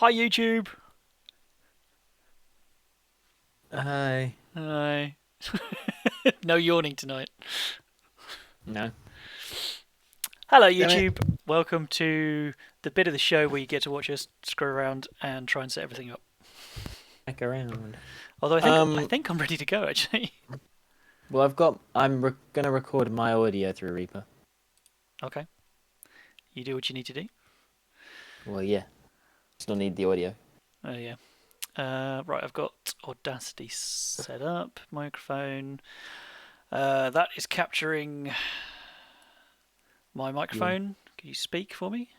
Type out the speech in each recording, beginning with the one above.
Hi, YouTube. Hi. Hi. No yawning tonight. No. Hello, Damn it. YouTube. Welcome to the bit of the show where you get to watch us screw around and try and set everything up. Back around. Although I Um. think I'm ready to go actually. Well, gonna record my audio through Reaper. Okay. You do what you need to do. Well, yeah. Still need the audio. Oh yeah. Right, I've got Audacity set up. Microphone. That is capturing my Yeah. microphone. Can you speak for me?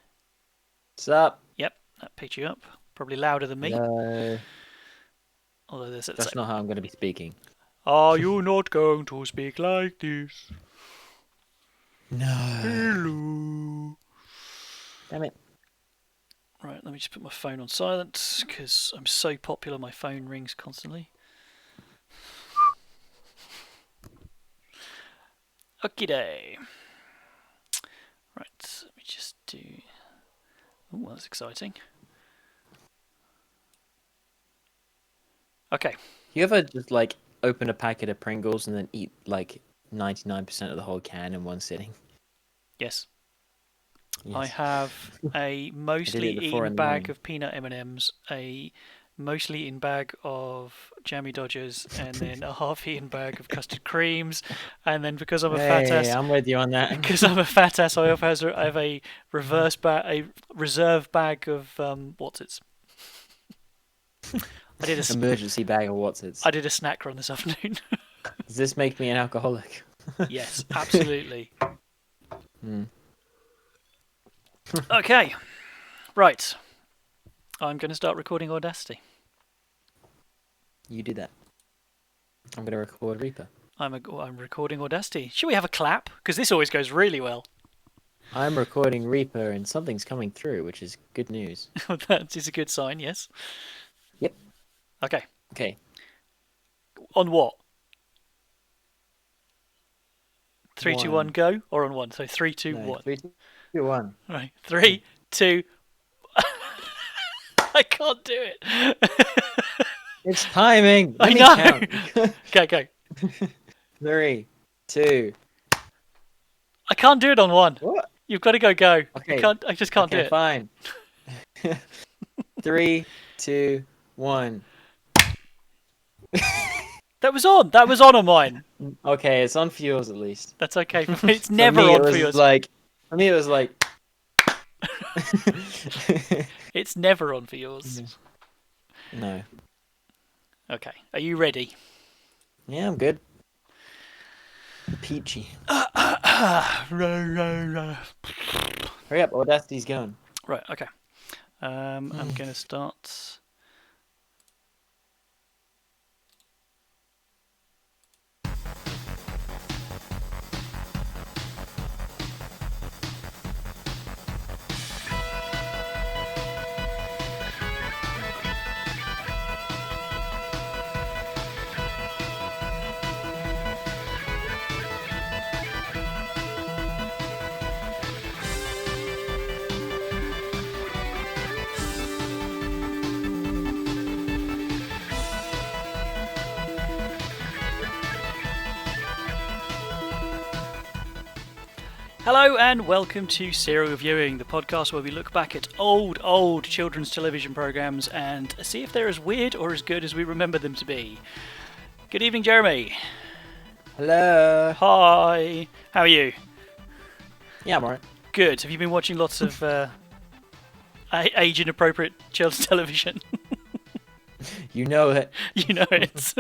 What's up? Yep, that picked you up. Probably louder than me. No. Although there's at the That's same. not how I'm gonna be speaking. Are you not going to speak like this? No. Hello. Damn it. Right, let me just put my phone on silent because I'm so popular my phone rings constantly. Okie day. Right, let me just do. Oh, that's exciting. Okay. You ever just open a packet of Pringles and then eat 99% of the whole can in one sitting? Yes. I Yes. have a I did mostly it before eaten in the bag morning. of peanut M&Ms, a mostly eaten bag of jammy Dodgers, and then a half-eaten bag of custard creams. And then because I'm a fat Hey, ass, I'm with you on that. because I'm a fat ass, I have a a reserve bag of what's it? I did Emergency bag of I Wotsits. did a snack run this afternoon. Does this make me an alcoholic? Yes, absolutely. Hmm. Okay, right. I'm going to start recording Audacity. You do that. I'm gonna record Reaper. I'm recording Audacity. Should we have a clap? Because this always goes really well. I'm recording Reaper and something's coming through, which is good news. That is a good sign. Yes. Yep. Okay. Okay. On what? Three, two, one, One. go, or on one? So three, two, No. one. 3, 2, 1. Right. Go. 3, 2. I can't do it. It's timing. I Let me know. count. Okay, go. 3, 2. I can't do it on one. What? You've got to go. Go. I Okay. can't. I just can't do Okay. it. Fine. 3, 2, 1. That was on. That was on mine. Okay. It's on for yours at least. That's okay for me. It's For never me, it on for was yours. like. For me, it was like. It's never on for yours. No. Okay. Are you ready? Yeah, I'm good. Peachy. Right. Hurry up, Audacity's going. Okay. I'm going to start. Hello and welcome to Serial Reviewing, the podcast where we look back at old children's television programs and see if they're as weird or as good as we remember them to be. Good evening, Jeremy. Hello. Hi. How are you? Yeah, I'm alright. Good. Have you been watching lots of age-inappropriate children's television? You know it. You know it.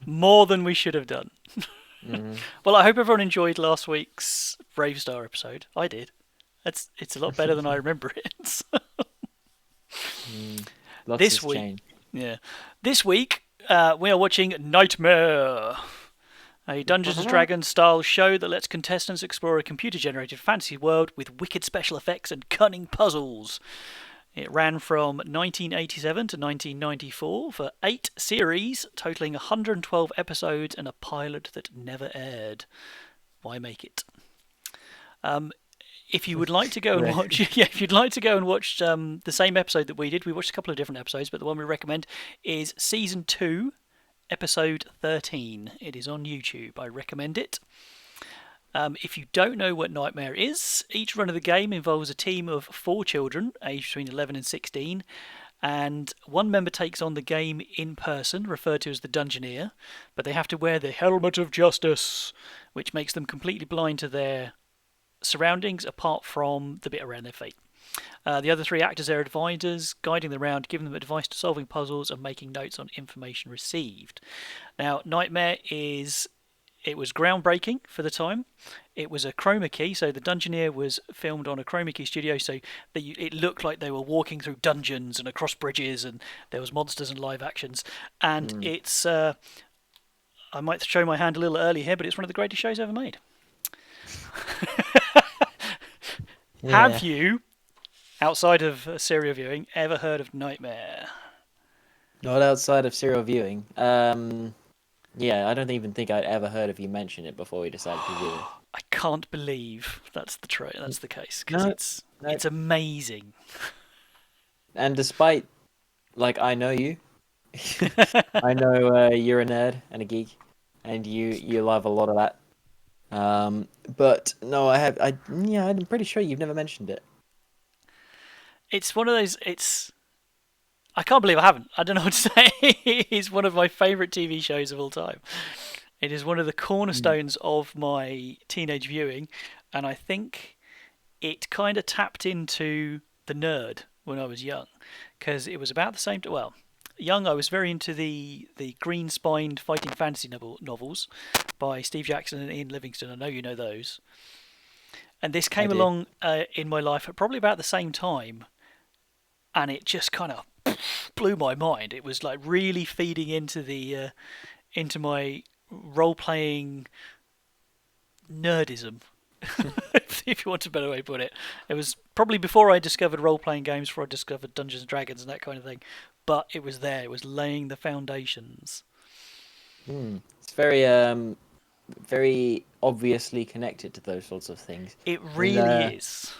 More than we should have done. Mhm. Well, I hope everyone enjoyed last week's Brave Star episode. I did. It's a lot better than I remember it. Lots This has week, changed. yeah. This week, we are watching Knightmare, a Dungeons and Dragons style show that lets contestants explore a computer-generated fantasy world with wicked special effects and cunning puzzles. It ran from 1987 to 1994 for 8 series, totaling 112 episodes and a pilot that never aired. Why make it? If you would like to go and watch, yeah, if you'd like to go and watch the same episode that we did, we watched a couple of different episodes, but the one we recommend is season 2, episode 13. It is on YouTube. I recommend it. If you don't know what Knightmare is, each run of the game involves a team of 4 children, aged between 11 and 16, and one member takes on the game in person, referred to as the Dungeoneer, but they have to wear the Helmet of Justice, which makes them completely blind to their surroundings apart from the bit around their feet. The other 3 actors are advisors, guiding them around, giving them advice to solving puzzles and making notes on information received. Now, Knightmare it was groundbreaking for the time. It was a chroma key, so the Dungeoneer was filmed on a chroma key studio, so it looked like they were walking through dungeons and across bridges, and there was monsters and live actions. And it's, I might show my hand a little early here, but it's one of the greatest shows ever made. Yeah. Have you, outside of serial viewing, ever heard of Knightmare? Not outside of serial viewing. Yeah, I don't even think I'd ever heard of you mention it before we decided to do it. I can't believe that's the case, because it's amazing. And despite, like, I know you, I know you're a nerd and a geek, and you love a lot of that. But no, I'm pretty sure you've never mentioned it. It's one of those. I can't believe I haven't. I don't know what to say. It's one of my favourite TV shows of all time. It is one of the cornerstones of my teenage viewing, and I think it kind of tapped into the nerd when I was young, because it was about the same. Well, young, I was very into the green-spined fighting fantasy novels by Steve Jackson and Ian Livingstone. I know you know those. And this came along in my life at probably about the same time, and it just kind of blew my mind. It was like really feeding into into my role-playing nerdism, if you want a better way to put it. It was probably before I discovered role-playing games, before I discovered Dungeons and Dragons and that kind of thing. But it was there. It was laying the foundations. It's very very obviously connected to those sorts of things. It really is.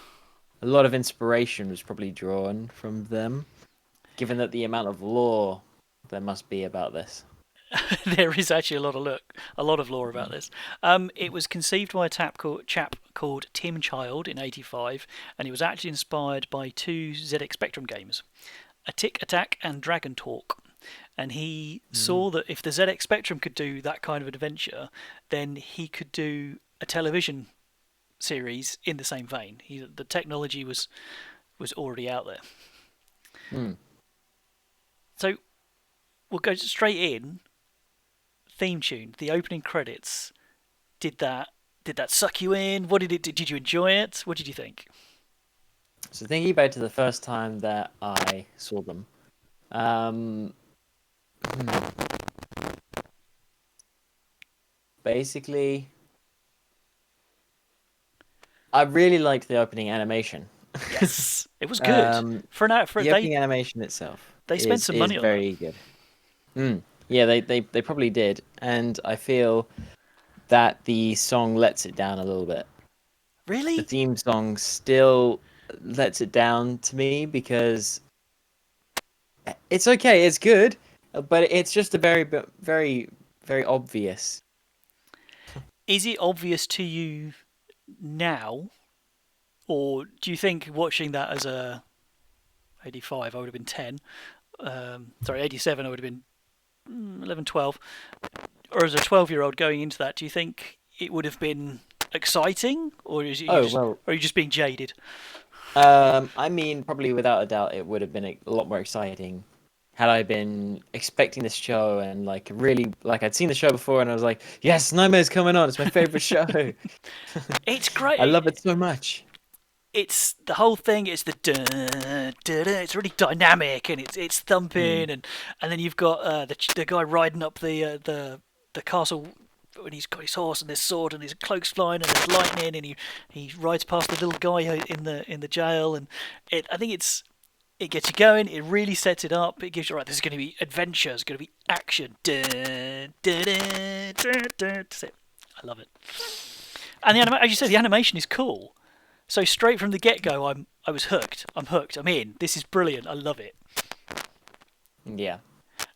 A lot of inspiration was probably drawn from them, given that the amount of lore there must be about this. There is actually a lot of lore about this. It was conceived by a chap called Tim Child in '85, and it was actually inspired by 2 ZX Spectrum games, A Tick Attack and Dragon Talk. And he saw that if the ZX Spectrum could do that kind of adventure, then he could do a television series in the same vein. The technology was already out there. So we'll go straight in. Theme tune, the opening credits. Did that suck you in? What did it? Did you enjoy it? What did you think? So thinking back to the first time that I saw them, basically, I really liked the opening animation. Yes, it was good. The opening animation itself. They spent some money on it. Very good. Yeah, they probably did, and I feel that the song lets it down a little bit. Really? The theme song still lets it down to me, because it's okay, it's good, but it's just a very, very, very obvious. Is it obvious to you now, or do you think watching that as a 85, I would have been 10, 87, I would have been 11, 12, or as a 12-year-old going into that, do you think it would have been exciting, or are you just being jaded? I mean, probably without a doubt, it would have been a lot more exciting had I been expecting this show and really I'd seen the show before and I was like, yes, Knightmare's coming on. It's my favorite show. It's great. I love it so much. It's the whole thing. It's the it's really dynamic and it's thumping and then you've got the guy riding up the castle when he's got his horse and his sword and his cloak's flying and there's lightning and he rides past the little guy in the jail and I think it gets you going. It really sets it up. It gives you, right, this is going to be adventure. It's going to be action. That's it. I love it. And as you said, the animation is cool. So straight from the get-go, I was hooked. I'm hooked. I'm in. This is brilliant. I love it. Yeah.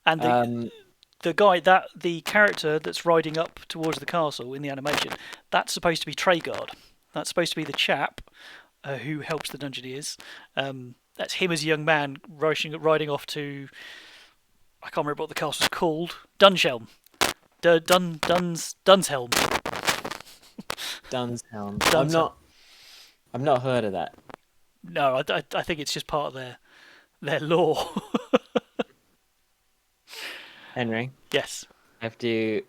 And the character that's riding up towards the castle in the animation, that's supposed to be Treguard. That's supposed to be the chap who helps the Dungeoneers. That's him as a young man riding off to, I can't remember what the castle's called. Dunshelm. Dunshelm. Dunshelm. I've not heard of that. No, I think it's just part of their lore. Henry. Yes. I have to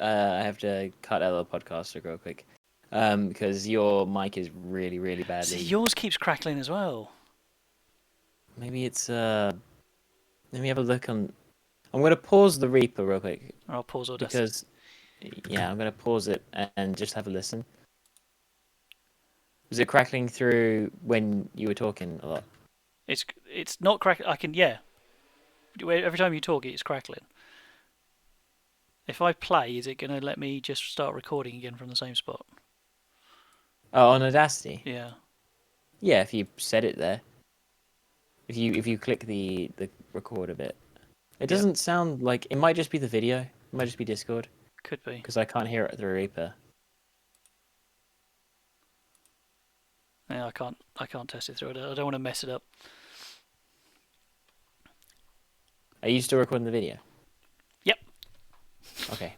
cut out the podcast real quick. Because your mic is really, really badly. See, yours keeps crackling as well. Maybe it's let me have a look on. I'm gonna pause the Reaper real quick. I'll pause Audacity. Because I'm gonna pause it and just have a listen. Was it crackling through when you were talking a lot? It's not crackling. Every time you talk, it's crackling. If I play, is it gonna let me just start recording again from the same spot? Oh, on Audacity. Yeah. Yeah, if you set it there. If you click the record a bit, it doesn't sound like it. Might just be the video. It might just be Discord. Could be because I can't hear it through Reaper. Yeah, I can't test it through. I don't want to mess it up. Are you still recording the video? Yep. Okay.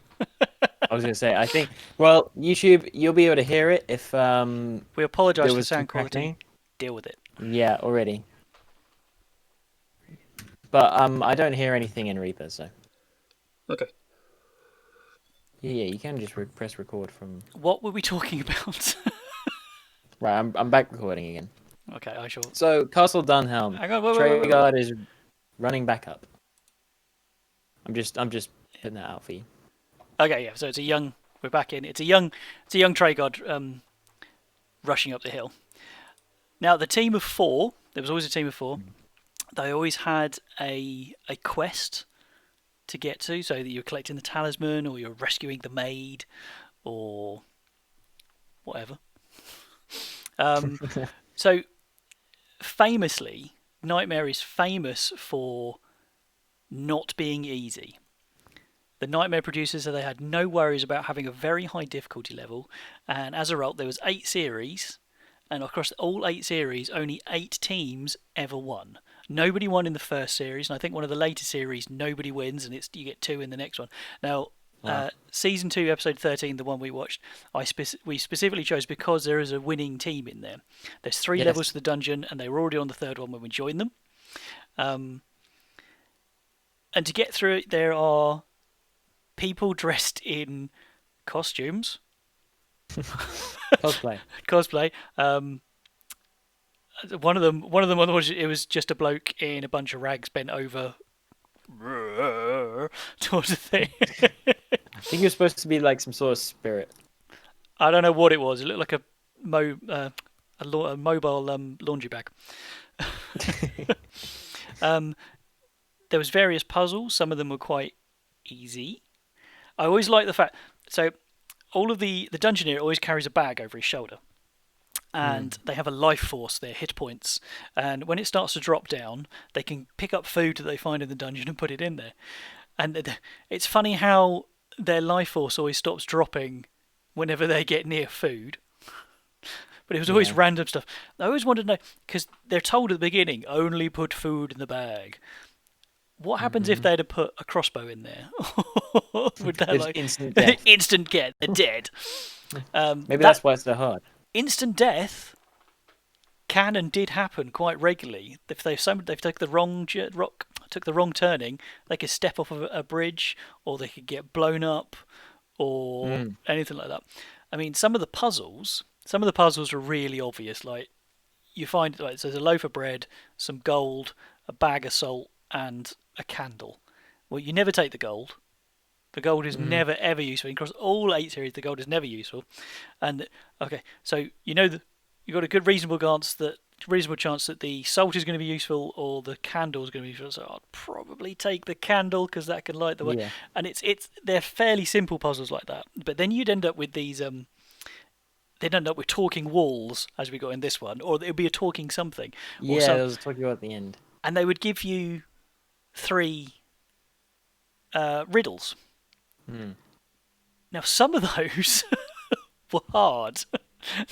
I was going to say, I think, well, YouTube, you'll be able to hear it if we apologise for the some sound quality. cracking. Deal with it. Yeah, already. But I don't hear anything in Reaper, so. Okay. Yeah, you can just press record from. What were we talking about? Right, I'm back recording again. Okay, I shall. So Castle Dunhelm. Hang on, Treguard is running back up. I'm just putting that out for you. Okay, yeah. So it's a young. We're back in. It's a young Treguard rushing up the hill. Now the team of 4. There was always a team of 4. They always had a quest to get to, so that you're collecting the talisman, or you're rescuing the maid, or whatever. So famously, Knightmare is famous for not being easy. The Knightmare producers said they had no worries about having a very high difficulty level, and as a result, there was 8 series, and across all 8 series, only 8 teams ever won. Nobody won in the first series, and I think one of the later series, nobody wins, and you get 2 in the next one. Now, wow. Season 2, episode 13, the one we watched, we specifically chose because there is a winning team in there. There's 3 levels to the dungeon, and they were already on the 3rd one when we joined them. And to get through it, there are people dressed in costumes. Cosplay. One of them it was just a bloke in a bunch of rags bent over towards the thing. I think you're supposed to be like some sort of spirit. I don't know what it was. It looked like a mobile laundry bag. There was various puzzles. Some of them were quite easy. I always like the fact. So all of the Dungeoneer always carries a bag over his shoulder. And they have a life force, their hit points. And when it starts to drop down, they can pick up food that they find in the dungeon and put it in there. And it's funny how their life force always stops dropping whenever they get near food. But it was always random stuff. I always wanted to know, because they're told at the beginning, only put food in the bag. What happens if they'd have put a crossbow in there? Would that instant death? Instant death. They're dead. Maybe that's why it's so hard. Instant death can and did happen quite regularly. If they took the wrong turning, they could step off of a bridge, or they could get blown up, or anything like that. I mean, some of the puzzles are really obvious. Like you find, so there's a loaf of bread, some gold, a bag of salt, and a candle. Well, you never take the gold. The gold is never ever useful. Across all 8 series, the gold is never useful. And okay, so you've got a good reasonable chance that the salt is going to be useful, or the candle is going to be useful. So I'd probably take the candle because that can light the way. Yeah. And they're fairly simple puzzles like that. But then you'd end up with these they'd end up with talking walls, as we got in this one, or it would be a talking something, or Yeah, some, there was talking about at the end. and they would give you 3 riddles. Hmm. Now, some of those were hard.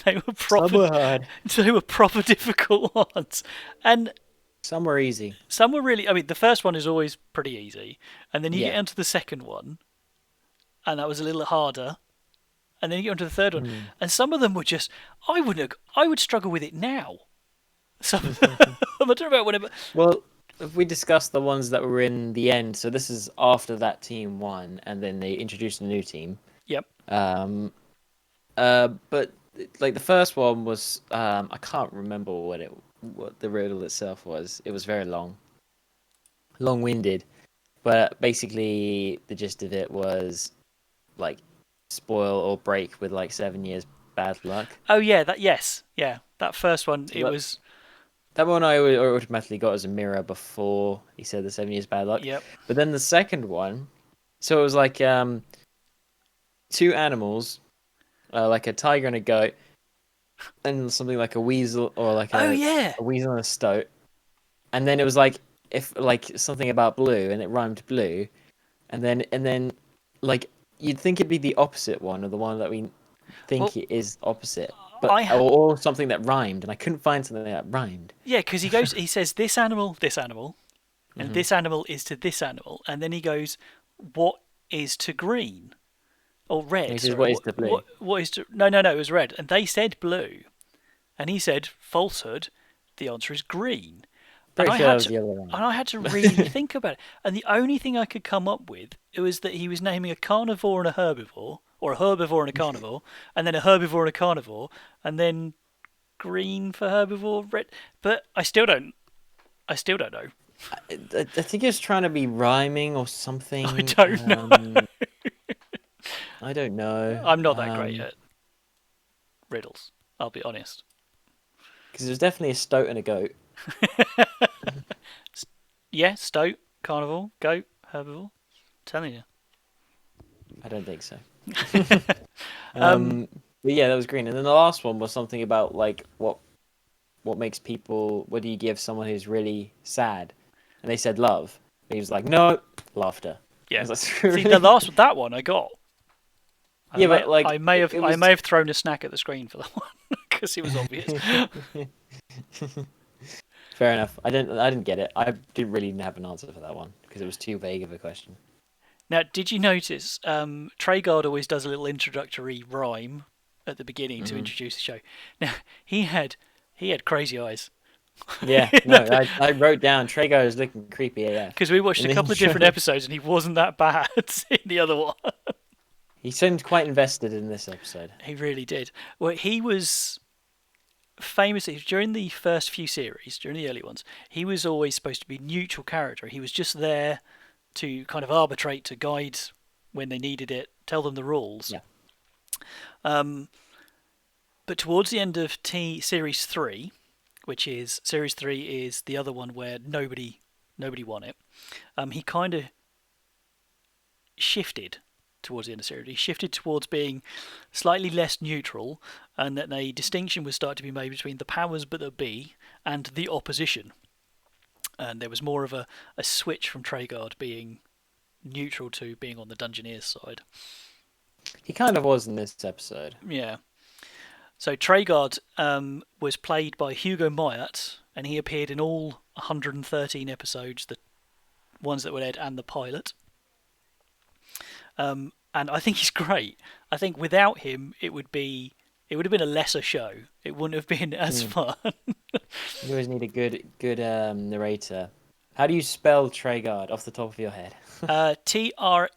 They were Some proper. were hard. They were proper difficult ones, and Some were easy. some were really. I mean, the first one is always pretty easy, and then you Yeah. get into the second one, and that was a little harder, and then you get onto the third one, Hmm. and some of them were just. I would struggle with it now. Some of them, I don't know about whenever. Well, if we discuss the ones that were in the end, so this is after that team won, and then they introduced a new team. Yep. But like the first one was, I can't remember what the riddle itself was. It was very long-winded, but basically the gist of it was like spoil or break with like 7 years bad luck. Oh yeah, that first one. So It was. that one I automatically got as a mirror before he said the 7 years bad luck. Yep. But then the second one, so it was like 2 animals, like a tiger and a goat, and something like a weasel or like Oh yeah. a weasel and a stoat. And then it was like if like something about blue and it rhymed blue, and then like you'd think it'd be the opposite one or the one that we think Well, it is opposite, I but ha- or something that rhymed, and I couldn't find something that rhymed. Yeah, because he says this animal, and this animal is to this animal, and then he goes, what is to green or red? He says, Sorry, "What is to blue?" what is to? No, it was red, and they said blue, and he said falsehood. The answer is green. And Pretty I sure that had was to, the other way around. and I had to really think about it. And the only thing I could come up with it was that he was naming a carnivore and a herbivore, or a herbivore and a carnivore, and then a herbivore and a carnivore, and then green for herbivore, red. But I still don't know. I think he was trying to be rhyming or something. I don't know. I don't know. I'm not that great at riddles. I'll be honest. Because there's definitely a stoat and a goat. Yeah, stoat, carnivore, goat, herbivore. Telling you. I don't think so. But yeah, that was green. And then the last one was something about like what makes people. What do you give someone who's really sad? And they said love. But he was like, no, laughter. Yeah. I was See, like, that one I got. Yeah, but like I may have it was... I may have thrown a snack at the screen for that one because it was obvious. Fair enough. I didn't get it. I didn't really have an answer for that one because it was too vague of a question. Now, did you notice Treguard always does a little introductory rhyme at the beginning to introduce the show? Now he had crazy eyes. Yeah, no, I wrote down Treguard is looking creepy AF. Because we watched In a the couple of intro. different episodes and he wasn't that bad in the other one. He seemed quite invested in this episode. He really did. Well, he was famously during the first few series, during the early ones, he was always supposed to be a neutral character. He was just there to kind of arbitrate, to guide when they needed it, tell them the rules. Yeah. But towards the end of Series 3, which is Series 3 is the other one where nobody won it, he kind of shifted towards the end of series. He shifted towards being slightly less neutral, and that a distinction would start to be made between the powers but that be and the opposition. And there was more of a switch from Treguard being neutral to being on the Dungeoneer's side. He kind of was in this episode. Yeah. So Treguard was played by Hugo Myatt, and he appeared in all 113 episodes, the ones that were aired and the pilot. And I think he's great. I think without him, it would have been a lesser show. It wouldn't have been as fun. You always need a good narrator. How do you spell Treguard off the top of your head? Treguard.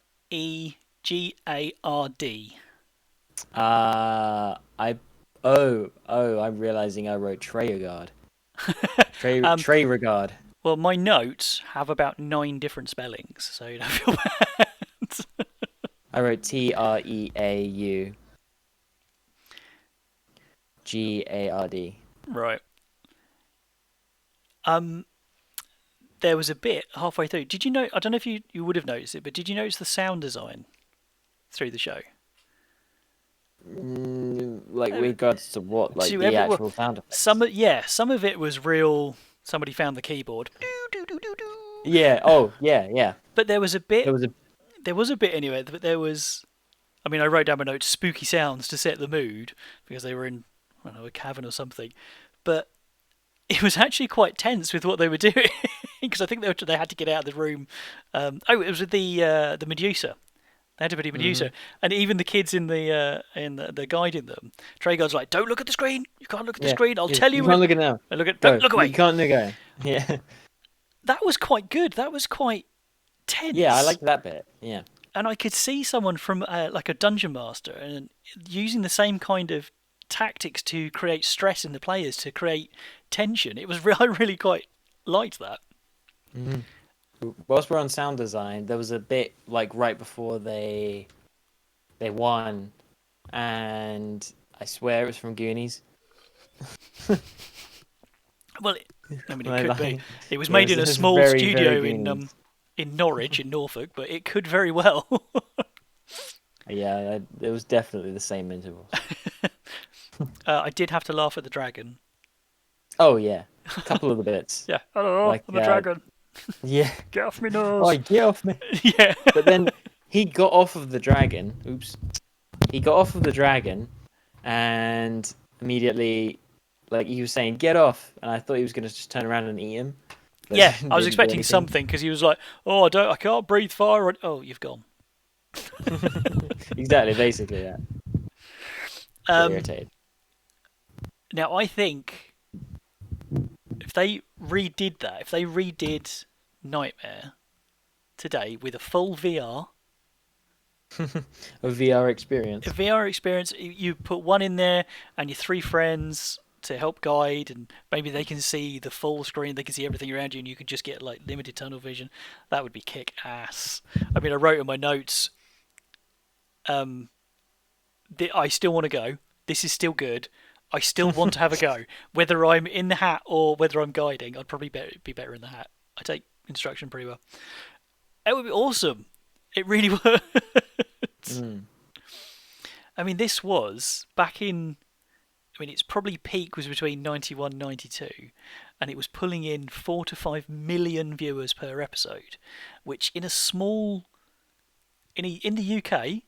I'm realizing I wrote Treguard. Treguard. Well, my notes have about 9 different spellings, so you don't feel bad. I wrote Treaugard. Right. There was a bit halfway through. Did you know? I don't know if you would have noticed it, but did you notice the sound design through the show? like regards to what, like To the every, well, actual sound effects? some of it was real. Somebody found the keyboard. Doo, doo, doo, doo, doo. Yeah. Oh, yeah, yeah. But there was a bit. There was a There was a bit anyway. But there was. I mean, I wrote down my notes: spooky sounds to set the mood because they were in, I don't know, a cavern or something. But it was actually quite tense with what they were doing because I think they had to get out of the room. It was with the Medusa. They had to put Medusa, and even the kids in the guiding them. Treguard's like, "Don't look at the screen. You can't look at the screen. I'll tell you." You can't look at it now. Don't look away. You can't look at it. Yeah. That was quite good. That was quite tense. Yeah, I liked that bit. Yeah. And I could see someone from like a dungeon master and using the same kind of tactics to create stress in the players, to create tension. It was I really quite liked that. Mm-hmm. Whilst we're on sound design, there was a bit like right before they won, and I swear it was from Goonies. Well, I mean, it Like, could be. It was yeah, made in a it was small very, studio very in Goonies. In Norwich, in Norfolk, but it could very well. Yeah, it was definitely the same interval. I did have to laugh at the dragon. Oh yeah, a couple of the bits. Yeah, I don't know, Like, the dragon. Yeah. Get off me Oh, nose. get off me! Yeah. But then he got off of the dragon. Oops. He got off of the dragon, and immediately, like he was saying, "Get off!" And I thought he was going to just turn around and eat him. But Yeah, I was didn't do expecting anything. something because he was like, "Oh, I can't breathe fire." Oh, you've gone. Exactly, basically that. Irritated. Now I think if they redid Knightmare today with a full VR, A VR experience. a VR experience, you put one in there and your three friends to help guide, and maybe they can see the full screen, they can see everything around you, and you could just get like limited tunnel vision. That would be kick ass. I mean, I wrote in my notes, I still want to go. This is still good. I still want to have a go. Whether I'm in the hat or whether I'm guiding, I'd probably be better in the hat. I take instruction pretty well. It would be awesome. It really would. I mean, this was back in... I mean, its probably peak was between 91 and 92, and it was pulling in 4 to 5 million viewers per episode, which in a small... In the UK...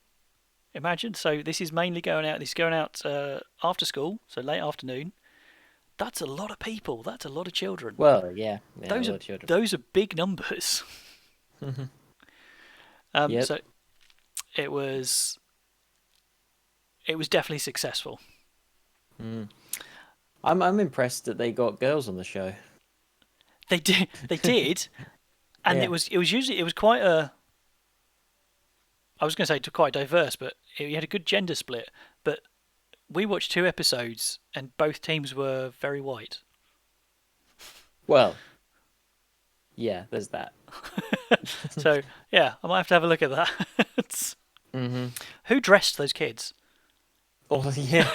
Imagine, so this is mainly going out. This is going out after school, so late afternoon. That's a lot of people. That's a lot of children. Well, yeah, those a lot are of children. those are big numbers. Yep. So it was definitely successful. I'm impressed that they got girls on the show. They did, and Yeah. it was quite a. I was going to say quite diverse, but you had a good gender split. But we watched 2 episodes, and both teams were very white. Well, yeah, there's that. So yeah, I might have a look at that. Who dressed those kids? Oh yeah.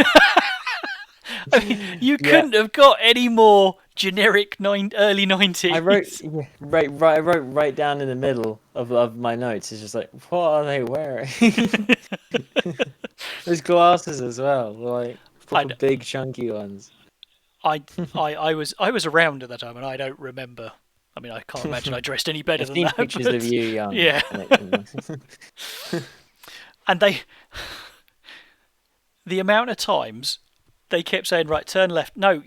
I mean, you couldn't have got any more generic early 90s. I wrote right down in the middle of my notes. It's just like, what are they wearing? Those glasses as well, like proper big chunky ones. I was around at that time, and I don't remember. I mean, I can't imagine I dressed any better I've than seen that. pictures but... of you young. Yeah. And the amount of times they kept saying, right, turn left. No,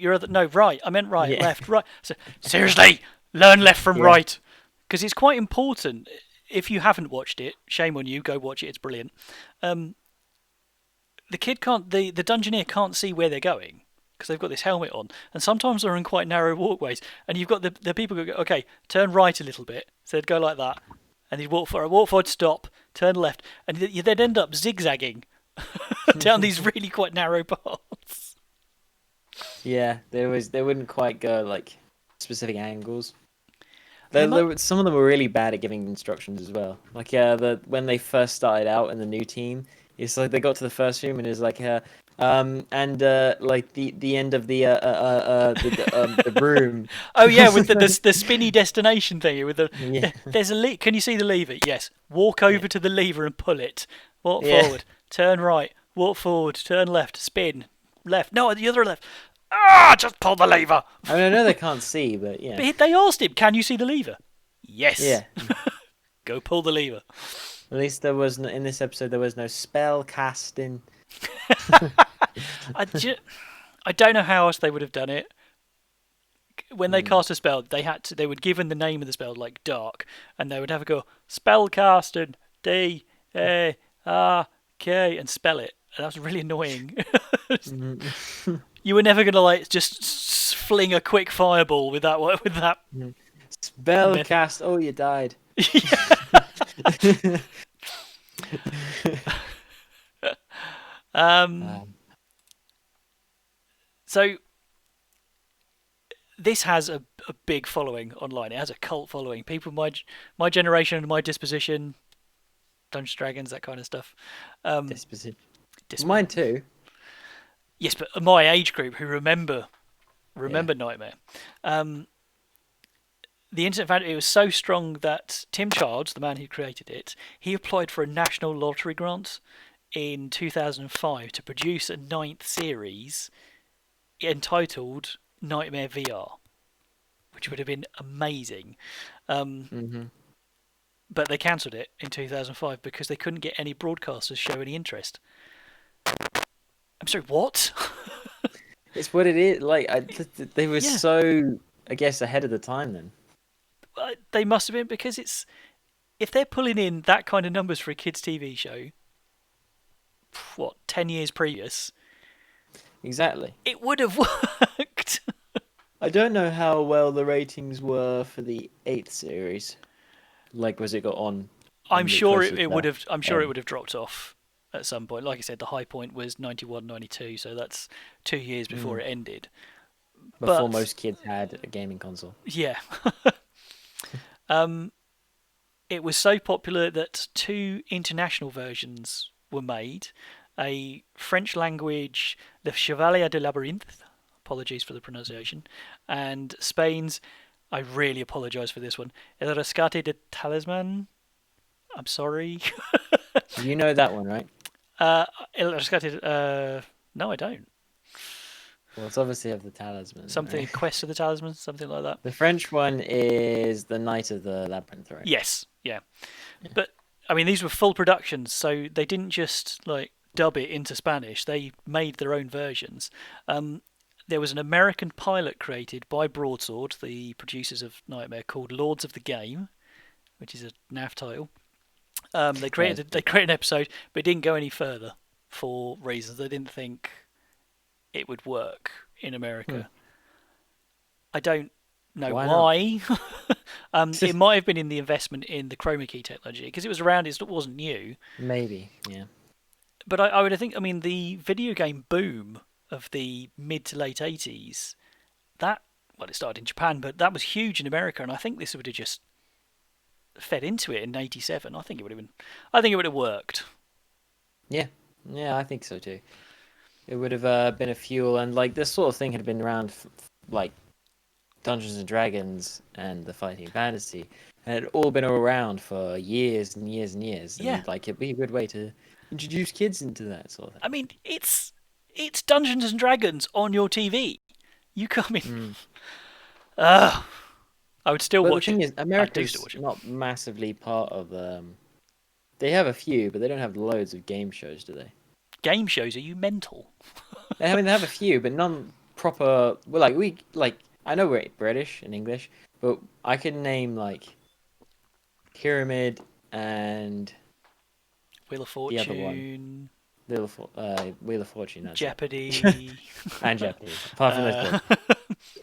right. I meant right, left, right. So, seriously, learn left from right. Because it's quite important. If you haven't watched it, shame on you, go watch it, it's brilliant. The Dungeoneer can't see where they're going because they've got this helmet on. And sometimes they're in quite narrow walkways. And you've got the people who go, okay, turn right a little bit. So they'd go like that. And he'd walk forward, stop, turn left. And they'd end up zigzagging down these really quite narrow paths. Yeah, they wouldn't quite go like specific angles. Some of them were really bad at giving instructions as well. Like when they first started out in the new team, it's like they got to the first room and it's like like the end of the room. Oh yeah, with the spinny destination thing with there's a can you see the lever? Yes. Walk over to the lever and pull it. Walk forward. Turn right. walk forward, turn left, spin, left. No, the other left. Ah, just pull the lever. I mean, I know they can't see, but yeah. But they asked him, "Can you see the lever?" Yes. Yeah. Go pull the lever. At least there was in this episode there was no spell casting. I don't know how else they would have done it. When they cast a spell, they would give them the name of the spell, like dark, and they would have to go spell casting D-A-R-K and spell it. And that was really annoying. You were never gonna just fling a quick fireball with that. Spell cast. Oh, you died. So this has a big following online. It has a cult following. People my generation and my disposition, Dungeons and Dragons, that kind of stuff. Disposition. Mine too. Yes, but my age group who remember Knightmare. The internet found it was so strong that Tim Childs, the man who created it, he applied for a national lottery grant in 2005 to produce a 9th series entitled Knightmare VR, which would have been amazing. But they cancelled it in 2005 because they couldn't get any broadcasters show any interest. I'm sorry, what? It's what it is. They were so, I guess, ahead of the time then. They must have been, because if they're pulling in that kind of numbers for a kids' TV show, 10 years previous? Exactly. It would have worked. I don't know how well the ratings were for the 8th series. Was it got on? I'm sure it would have. I'm sure it would have dropped off at some point. Like I said, the high point was 91, 92, so that's 2 years before it ended. Before most kids had a gaming console. Yeah. It was so popular that 2 international versions were made. A French language, Le Chevalier de Labyrinthe, apologies for the pronunciation, and Spain's, I really apologise for this one, El Rescate de Talisman. I'm sorry. You know that one, right? El Rescate, no, I don't. Well, it's obviously of the Talisman. Something, right? Quest of the Talisman, something like that. The French one is the Knight of the Labyrinth, right? Yes, yeah. But, I mean, these were full productions, so they didn't just, dub it into Spanish. They made their own versions. There was an American pilot created by Broadsword, the producers of Knightmare, called Lords of the Game, which is a NAF title. They created an episode, but it didn't go any further for reasons. They didn't think it would work in America. I don't know why. It might have been in the investment in the chroma key technology, because it was around. It wasn't new. Maybe, yeah. But I would think. I mean, the video game boom of the mid to late 80s. It started in Japan, but that was huge in America, and I think this would have just fed into it in '87. I think it would have worked. Yeah, I think so too. It would have been a fuel, and this sort of thing had been around, Dungeons and Dragons and the Fighting Fantasy, and it had all been around for years and years and years. Yeah, and, it'd be a good way to introduce kids into that sort of thing. I mean, it's Dungeons and Dragons on your TV. You come in. I would still watch it. The thing is, America's not massively part of. They have a few, but they don't have loads of game shows, do they? Game shows? Are you mental? They have a few, but none proper. Well, I know we're British and English, but I can name Pyramid and Wheel of Fortune. The other one. Wheel of Fortune. That's Jeopardy. And Jeopardy. Apart from those ones.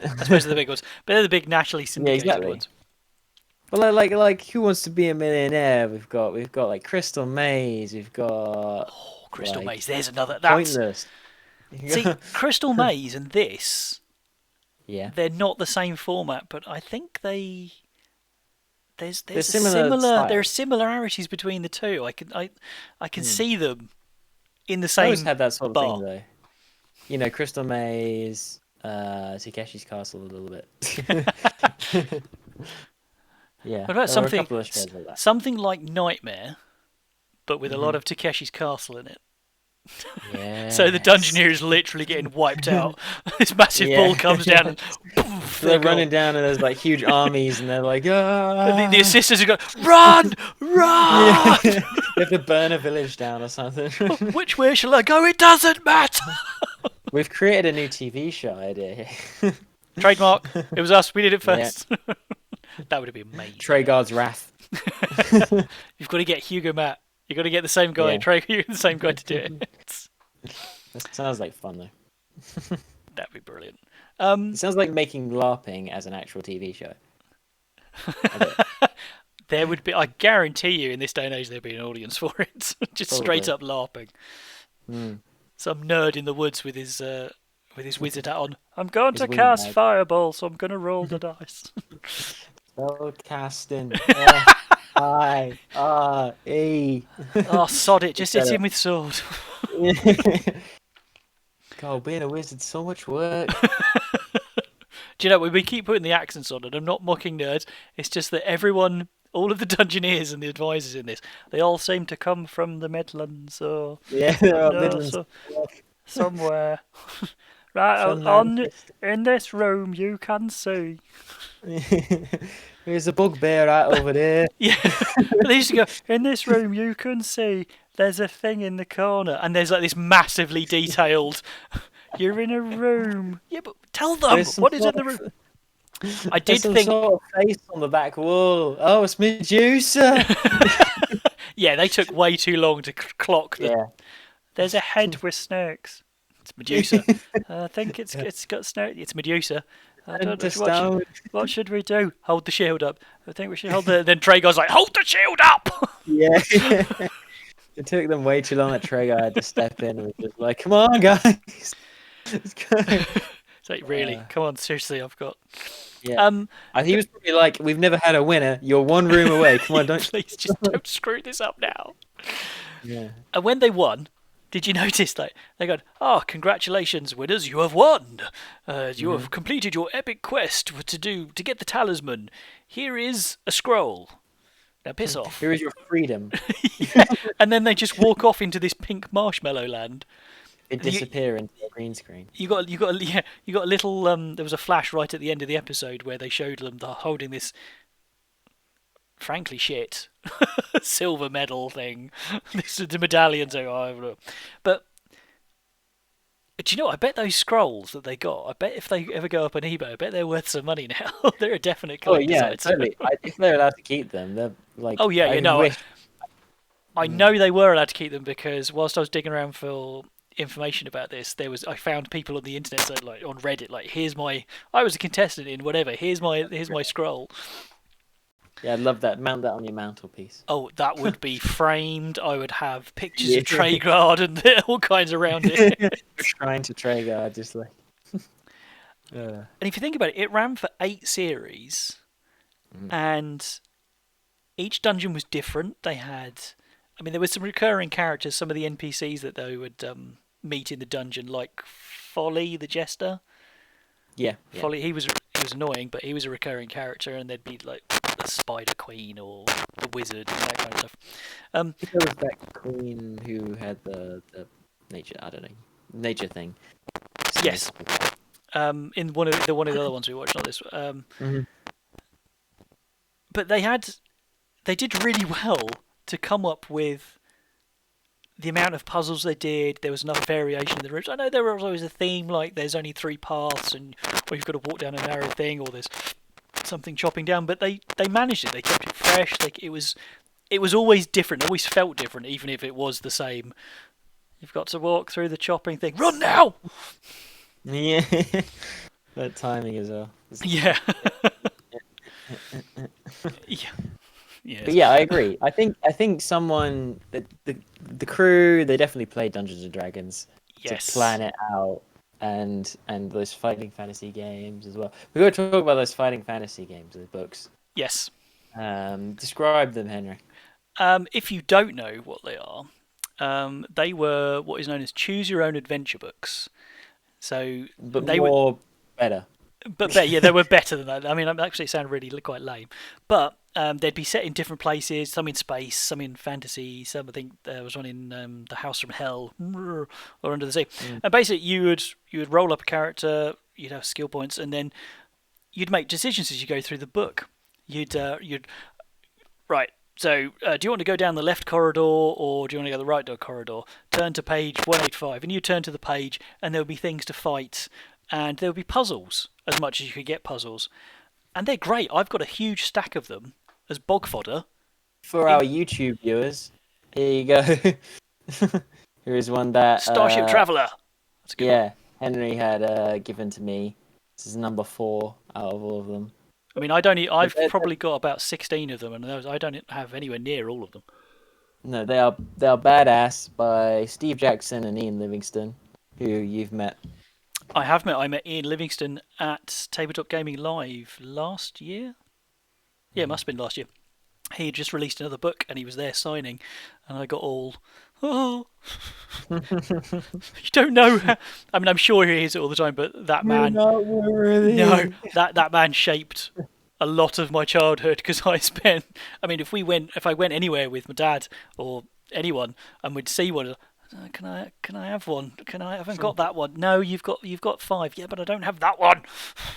I suppose they're the big ones, but they're the big nationally syndicated ones. Well, Who Wants to Be a Millionaire? We've got Crystal Maze. We've got Crystal Maze. There's another. That's Pointless. See, Crystal Maze and this. Yeah. They're not the same format, but I think there's similar. there are similarities between the two. I can see them in the same. I always had that sort of bar. thing though. Crystal Maze, Takeshi's Castle a little bit. Yeah. What about something like Knightmare, but with a lot of Takeshi's Castle in it? Yeah. So the Dungeoneer is literally getting wiped out. This massive ball comes down and poof, they're running down, and there's like huge armies, and they're like, ah. And the assistants are going, run, run. You have to burn a village down or something. Which way shall I go? It doesn't matter. We've created a new TV show idea here. Trademark. It was us. We did it first. That would have been amazing. Treguard's Wrath. You've got to get Hugo Matt. You've got to get the same guy, the same guy to do it. That sounds like fun, though. That'd be brilliant. It sounds like making LARPing as an actual TV show. There would be, I guarantee you, in this day and age, there'd be an audience for it. Just straight up LARPing. Some nerd in the woods with his wizard hat on. I'm going to cast fireball, so I'm going to roll the dice. Spell casting. I-R-E. Oh, sod it. Just hit him with sword. God, being a wizard's so much work. Do you know, we keep putting the accents on, and I'm not mocking nerds. It's just that everyone, all of the Dungeoneers and the advisors in this, they all seem to come from the Midlands, or Midlands. Somewhere. In this room you can see. There's a bugbear right over there. Yeah, they used to go, in this room you can see there's a thing in the corner, and there's like this massively detailed, you're in a room. Yeah, but tell them, what is in the room? I did think... sort of face on the back wall. Oh, it's Medusa. Yeah, they took way too long to clock the... Yeah. There's a head with snakes. It's Medusa. I think it's got snakes. It's Medusa. I don't know. What should we do? Hold the shield up. I think we should hold the... Then Treguard's like, hold the shield up! Yeah. It took them way too long that Treguard had to step in and was just like, come on, guys. Let's go. It's like, really? Come on, seriously, I've got... Yeah. I think he was probably like, we've never had a winner. You're one room away. Come on, please, just don't screw this up now. Yeah. And when they won... Did you notice that they go, "Oh, congratulations, winners! You have won. You have completed your epic quest to get the talisman. Here is a scroll. Now piss off. Here is your freedom." Yeah. And then they just walk off into this pink marshmallow land. They disappear into a green screen. You got a little. There was a flash right at the end of the episode where they showed them holding this. Frankly, shit. Silver medal thing. This is the medallions. But do you know what? I bet those scrolls that they got, I bet if they ever go up on eBay, I bet they're worth some money now. They're a definite collector's item. Totally. If they're allowed to keep them, they're like... Oh, yeah, I know they were allowed to keep them because whilst I was digging around for information about this, I found people on the internet, so like on Reddit, like, I was a contestant in whatever, here's my scroll. Yeah, I'd love that. Mount that on your mantelpiece. Oh, that would be framed. I would have pictures of Treguard and all kinds around it. Shrine to Treguard, just like... And if you think about it, it ran for 8 series, and each dungeon was different. They had... I mean, there were some recurring characters, some of the NPCs that they would meet in the dungeon, like Folly, the Jester. Yeah. Folly, he was annoying, but he was a recurring character, and there'd be like the Spider Queen or the Wizard and that kind of stuff. I think there was that queen who had the nature thing. Yes. In one of the other ones we watched, not this. But they did really well to come up with the amount of puzzles they did. There was enough variation in the rooms. I know there was always a theme, like there's only 3 paths, and or you've got to walk down a narrow thing, or there's something chopping down. But they managed it. They kept it fresh. Like it was always different. It always felt different, even if it was the same. You've got to walk through the chopping thing. Run now! Yeah, that timing as well. Yeah. Yeah. Yes. But yeah, I agree. I think someone the crew, they definitely played Dungeons and Dragons to plan it out, and those fighting fantasy games as well. We've got to talk about those fighting fantasy games, the books. Yes. Describe them, Henry. If you don't know what they are, they were what is known as choose your own adventure books. So but they were better. but they were better than that. I mean, actually, it sounded really quite lame. But they'd be set in different places. Some in space, some in fantasy. Some I think there was one in the House from Hell or Under the Sea. Mm. And basically, you would roll up a character. You'd have skill points, and then you'd make decisions as you go through the book. You'd right. So, do you want to go down the left corridor or do you want to go the right corridor? Turn to page 185, and you turn to the page, and there'll be things to fight, and there'll be puzzles as much as you could get puzzles, and they're great. I've got a huge stack of them as bog fodder. For our YouTube viewers, here you go. Here is one that Starship Traveller. That's a good one. Henry had given to me. This is number 4 out of all of them. I mean, I've probably got about 16 of them, and I don't have anywhere near all of them. No, they are badass by Steve Jackson and Ian Livingston, who you've met. I met Ian Livingston at Tabletop Gaming Live last year. Yeah, it must have been last year. He had just released another book, and he was there signing, and I got all, oh, you don't know. I mean, I'm sure he hears it all the time, but that man, You're not worthy. no, that man shaped a lot of my childhood because I mean, if I went anywhere with my dad or anyone and we'd see one, can I have one? I haven't got that one. No, you've got 5. Yeah, but I don't have that one.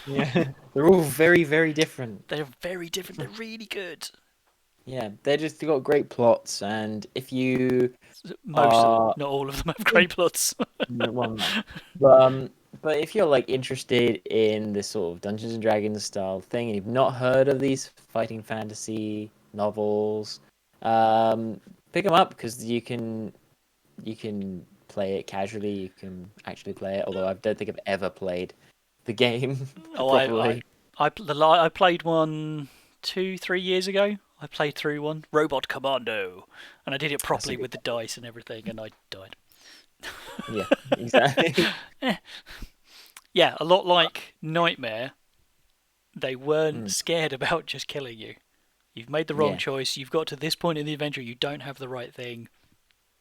Yeah, they're all very, very different. They're very different. They're really good. Yeah, they've got great plots, and if you Most of them, not all of them have great plots. well, no. But if you're like interested in this sort of Dungeons and Dragons style thing, and you've not heard of these fighting fantasy novels, pick them up because you can play it casually. You can actually play it. Although I don't think I've ever played the game properly. I played one 2-3 years ago. I played through one, Robot Commando, and I did it properly with the dice and everything, and I died. Yeah, exactly. Yeah, a lot like Knightmare, they weren't scared about just killing you. You've made the wrong choice, you've got to this point in the adventure, you don't have the right thing,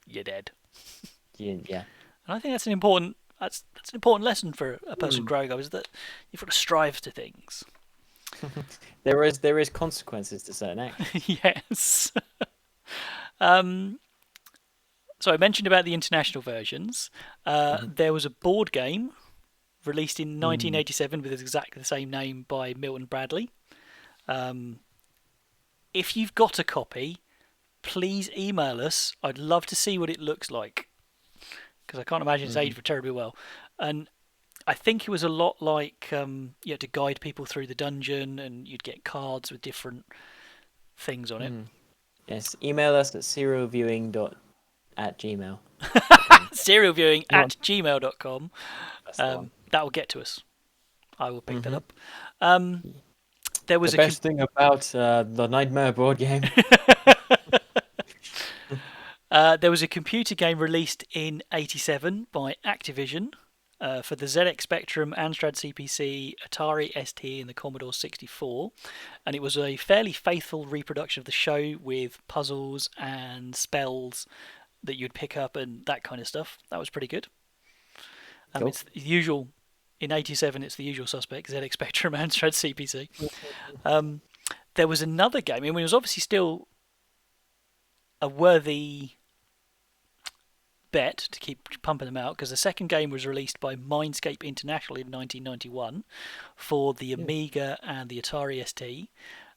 you're dead. Yeah. And I think that's an important lesson for a person growing up, is that you've got to strive to things. There is consequences to certain actions. Yes. So I mentioned about the international versions. There was a board game released in 1987 with exactly the same name by Milton Bradley. If you've got a copy, please email us. I'd love to see what it looks like, because I can't imagine it's aged terribly well. And I think it was a lot like you had to guide people through the dungeon, and you'd get cards with different things on it. Yes, email us at serialviewing@gmail. Serialviewing@gmail.com. That will get to us. I will pick that up. There was the best thing about the Knightmare board game. There was a computer game released in '87 by Activision for the ZX Spectrum, Amstrad CPC, Atari ST, and the Commodore 64, and it was a fairly faithful reproduction of the show with puzzles and spells that you'd pick up and that kind of stuff. That was pretty good. Cool. It's the usual. In '87, it's the usual suspect: ZX Spectrum, Amstrad CPC. There was another game. I mean, it was obviously still a worthy bet to keep pumping them out, because the second game was released by Mindscape International in 1991 for the Amiga and the Atari ST.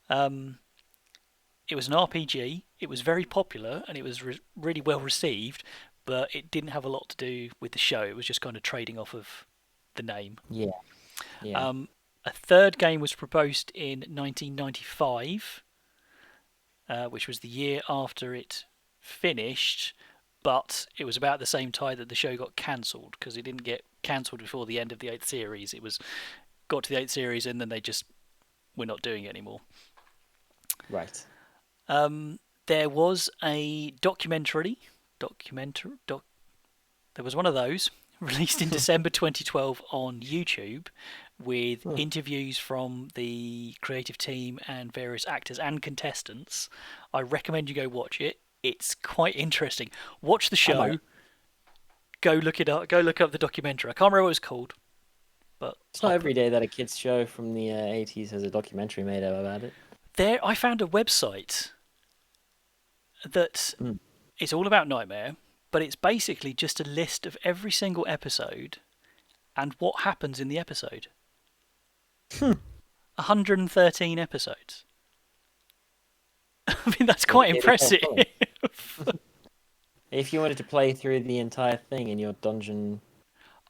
It was an RPG. It was very popular and it was really well received, but it didn't have a lot to do with the show. It was just kind of trading off of the name. Yeah. A third game was proposed in 1995, which was the year after it finished, but it was about the same time that the show got cancelled, because it didn't get cancelled before the end of the 8th series. It got to the 8th series and then they just were not doing it anymore. Right. There was a documentary. There was one of those released in December 2012 on YouTube with interviews from the creative team and various actors and contestants. I recommend you go watch it. It's quite interesting. Watch the show. Go look it up. Go look up the documentary. I can't remember what it was called. But It's not every day that a kids show from the 80s has a documentary made about it. there, I found a website that Mm. is all about Nightmare, but it's basically just a list of every single episode and what happens in the episode. 113 episodes. I mean, that's quite impressive. If you wanted to play through the entire thing in your dungeon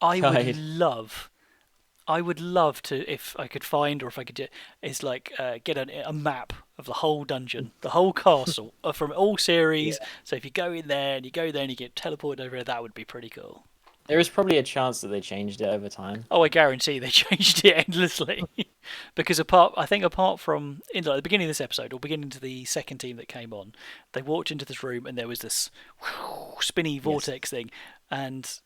I guide. would love to, if I could find, or if I could, it's like get a map of the whole dungeon, the whole castle from all series. Yeah. So if you go in there and you go there and you get teleported over there, that would be pretty cool. There is probably a chance that they changed it over time. Oh, I guarantee they changed it endlessly. Because I think apart from in like the beginning of this episode or beginning to the second team that came on, they walked into this room and there was this spinny vortex thing, and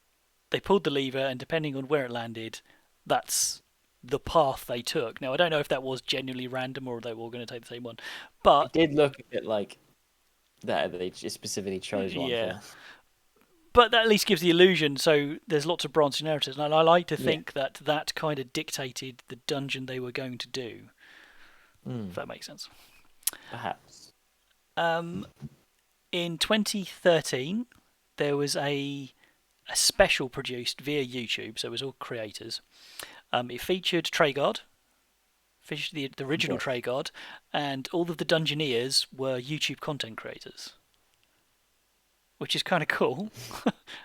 they pulled the lever, and depending on where it landed, that's the path they took. Now I don't know if that was genuinely random or they were all going to take the same one, but It did look a bit like that they just specifically chose one yeah. for. But that at least gives the illusion, so there's lots of branching narratives, and I like to Yeah. think that kind of dictated the dungeon they were going to do. If that makes sense. Perhaps. In 2013, there was a special produced via YouTube, so it was all creators. It featured Treguard, featured the original Yes. Treguard, and all of the Dungeoneers were YouTube content creators, which is kind of cool.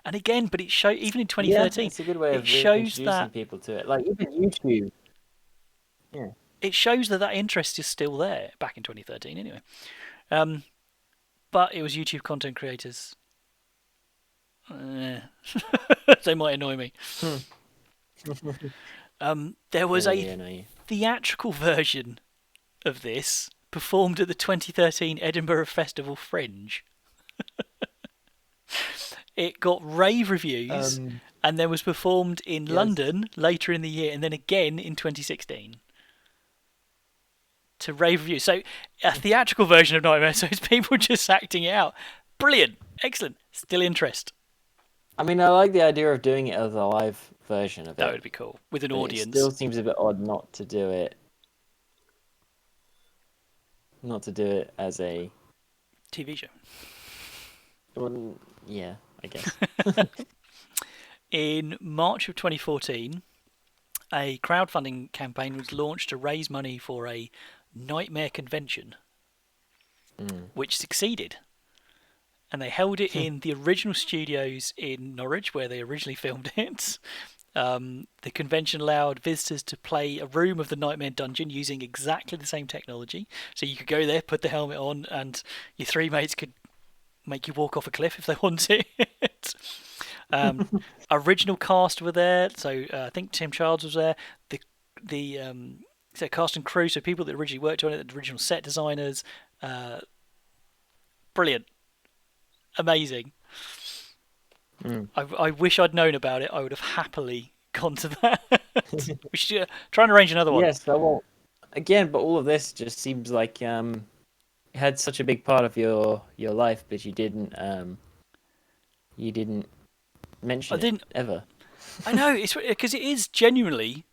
And again, but it showed even in 2013, it's a good way it of shows introducing that people to it. Like even YouTube. Yeah. it shows that interest is still there back in 2013 anyway. But it was YouTube content creators. They might annoy me. There was a theatrical version of this performed at the 2013 Edinburgh Festival Fringe. It got rave reviews and then was performed in London later in the year and then again in 2016. To rave reviews. So a theatrical version of Nightmare, so it's people just acting it out. Brilliant. Excellent. Still interest. I mean, I like the idea of doing it as a live version of it. That would be cool. With an audience. It still seems a bit odd not to do it. Not to do it as a TV show. Well, yeah, I guess. In March of 2014, a crowdfunding campaign was launched to raise money for a Knightmare convention, which succeeded. And they held it in the original studios in Norwich, where they originally filmed it. The convention allowed visitors to play a room of the Knightmare dungeon using exactly the same technology. So you could go there, put the helmet on, and your three mates could make you walk off a cliff if they wanted. Original cast were there, so I think Tim Childs was there. So cast and crew, so people that originally worked on it, the original set designers. Brilliant. Amazing. I wish I'd known about it. I would have happily gone to that. We should try and arrange another one. Yes, I won't. Again, but all of this just seems like it had such a big part of your life, but you didn't mention it ever. I know, it's because it is genuinely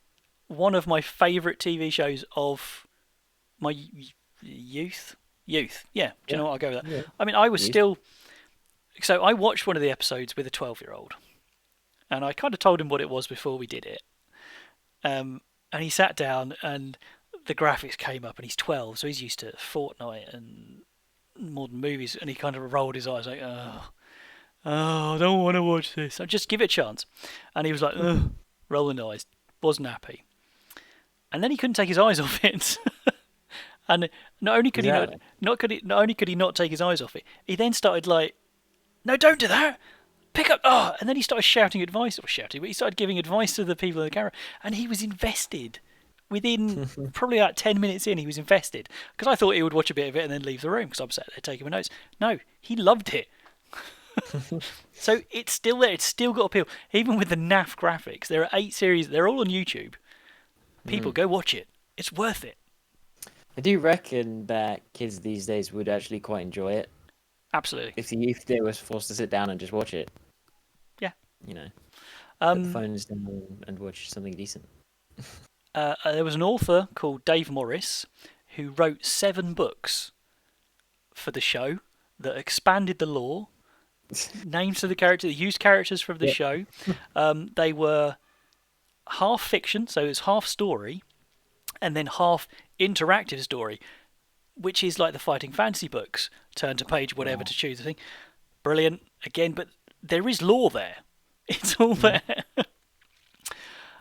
one of my favourite TV shows of my youth. Yeah, do you know what? I'll go with that. Yeah. I mean, I was still. So I watched one of the episodes with a 12-year-old, and I kind of told him what it was before we did it. And he sat down, and the graphics came up, and he's 12, so he's used to Fortnite and modern movies, and he kind of rolled his eyes like, oh, I don't want to watch this. I'll just give it a chance. And he was like, rolling eyes, wasn't happy. And then he couldn't take his eyes off it. And not only could he not take his eyes off it, he then started like, no, don't do that. Pick up. Oh, and then he started shouting advice. Or shouting, but he started giving advice to the people in the camera, and he was invested. Within probably about 10 minutes in, he was invested because I thought he would watch a bit of it and then leave the room because I'm sat there taking my notes. No, he loved it. So it's still there. It's still got appeal, even with the naff graphics. There are 8 series. They're all on YouTube. People go watch it. It's worth it. I do reckon that kids these days would actually quite enjoy it. Absolutely. If they were forced to sit down and just watch it. Yeah. You know, put the phones down and watch something decent. There was an author called Dave Morris who wrote 7 books for the show that expanded the lore, names of the characters, used characters from the Yep. show. They were half fiction, so it was half story, and then half interactive story, which is like the fighting fantasy books. Turn to page whatever Wow. to choose a thing. Brilliant again, but there is lore there. It's all Mhm. there.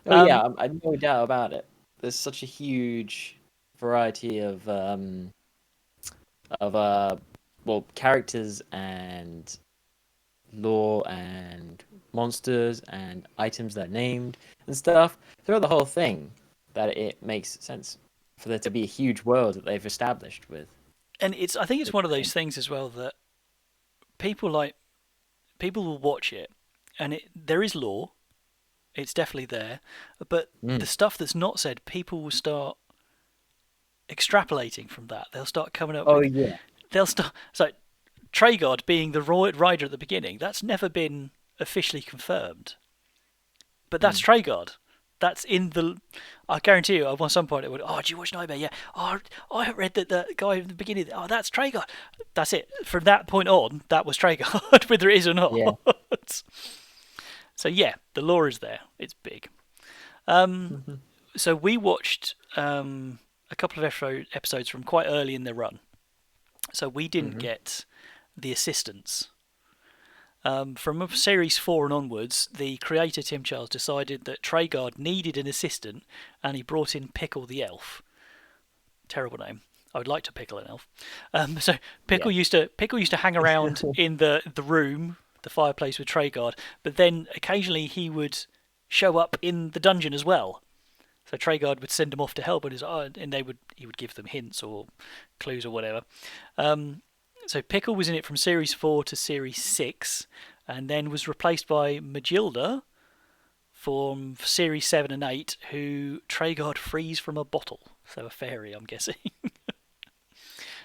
Oh yeah, I no doubt about it. There's such a huge variety of well, characters and lore and monsters and items that are named and stuff throughout the whole thing, that it makes sense for there to be a huge world that they've established with. And I think it's with one of the those thing. things as well that people will watch it, and there is lore. It's definitely there, but the Mm. stuff that's not said, people will start extrapolating from that. They'll start coming up Oh with. yeah. They'll start. So Treguard being the rider at the beginning, that's never been officially confirmed. But that's Mm. Treguard. That's in the. I guarantee you, at some point it would. Oh, did you watch Knightmare? Yeah. Oh, I read that the guy in the beginning. Oh, that's Treguard. That's it. From that point on, that was Treguard, whether it is or not. Yeah. So yeah, the lore is there. It's big. Mhm. So we watched a couple of episodes from quite early in the run. So we didn't Mhm. get the assistants. From series 4 and onwards, the creator Tim Charles decided that Treguard needed an assistant, and he brought in Pickle the elf. Terrible name. I would like to pickle an elf. So Yeah. Pickle used to hang around in the room, the fireplace with Treguard, but then occasionally he would show up in the dungeon as well. So Treguard would send him off to help, and he would give them hints or clues or whatever. So Pickle was in it from series 4 to series 6, and then was replaced by Magilda from series 7 and 8, who Treguard frees from a bottle. So a fairy, I'm guessing.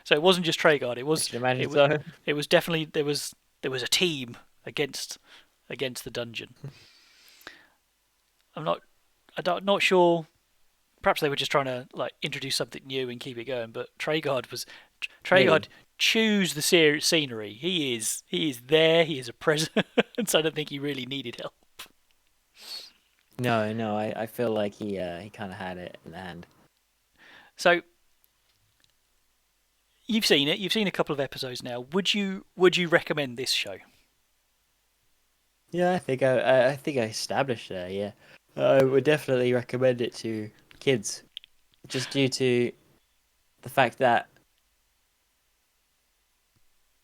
So it wasn't just Treguard. I should imagine It was so. it was definitely there was a team against the dungeon. I'm not sure. Perhaps they were just trying to like introduce something new and keep it going. But Treguard Maybe. chews the scenery. He is there. He is a presence. So I don't think he really needed help. No, no, I feel like he kind of had it in the hand. So you've seen it. You've seen a couple of episodes now. Would you recommend this show? Yeah, I think I established that. Yeah, I would definitely recommend it to kids, just due to the fact that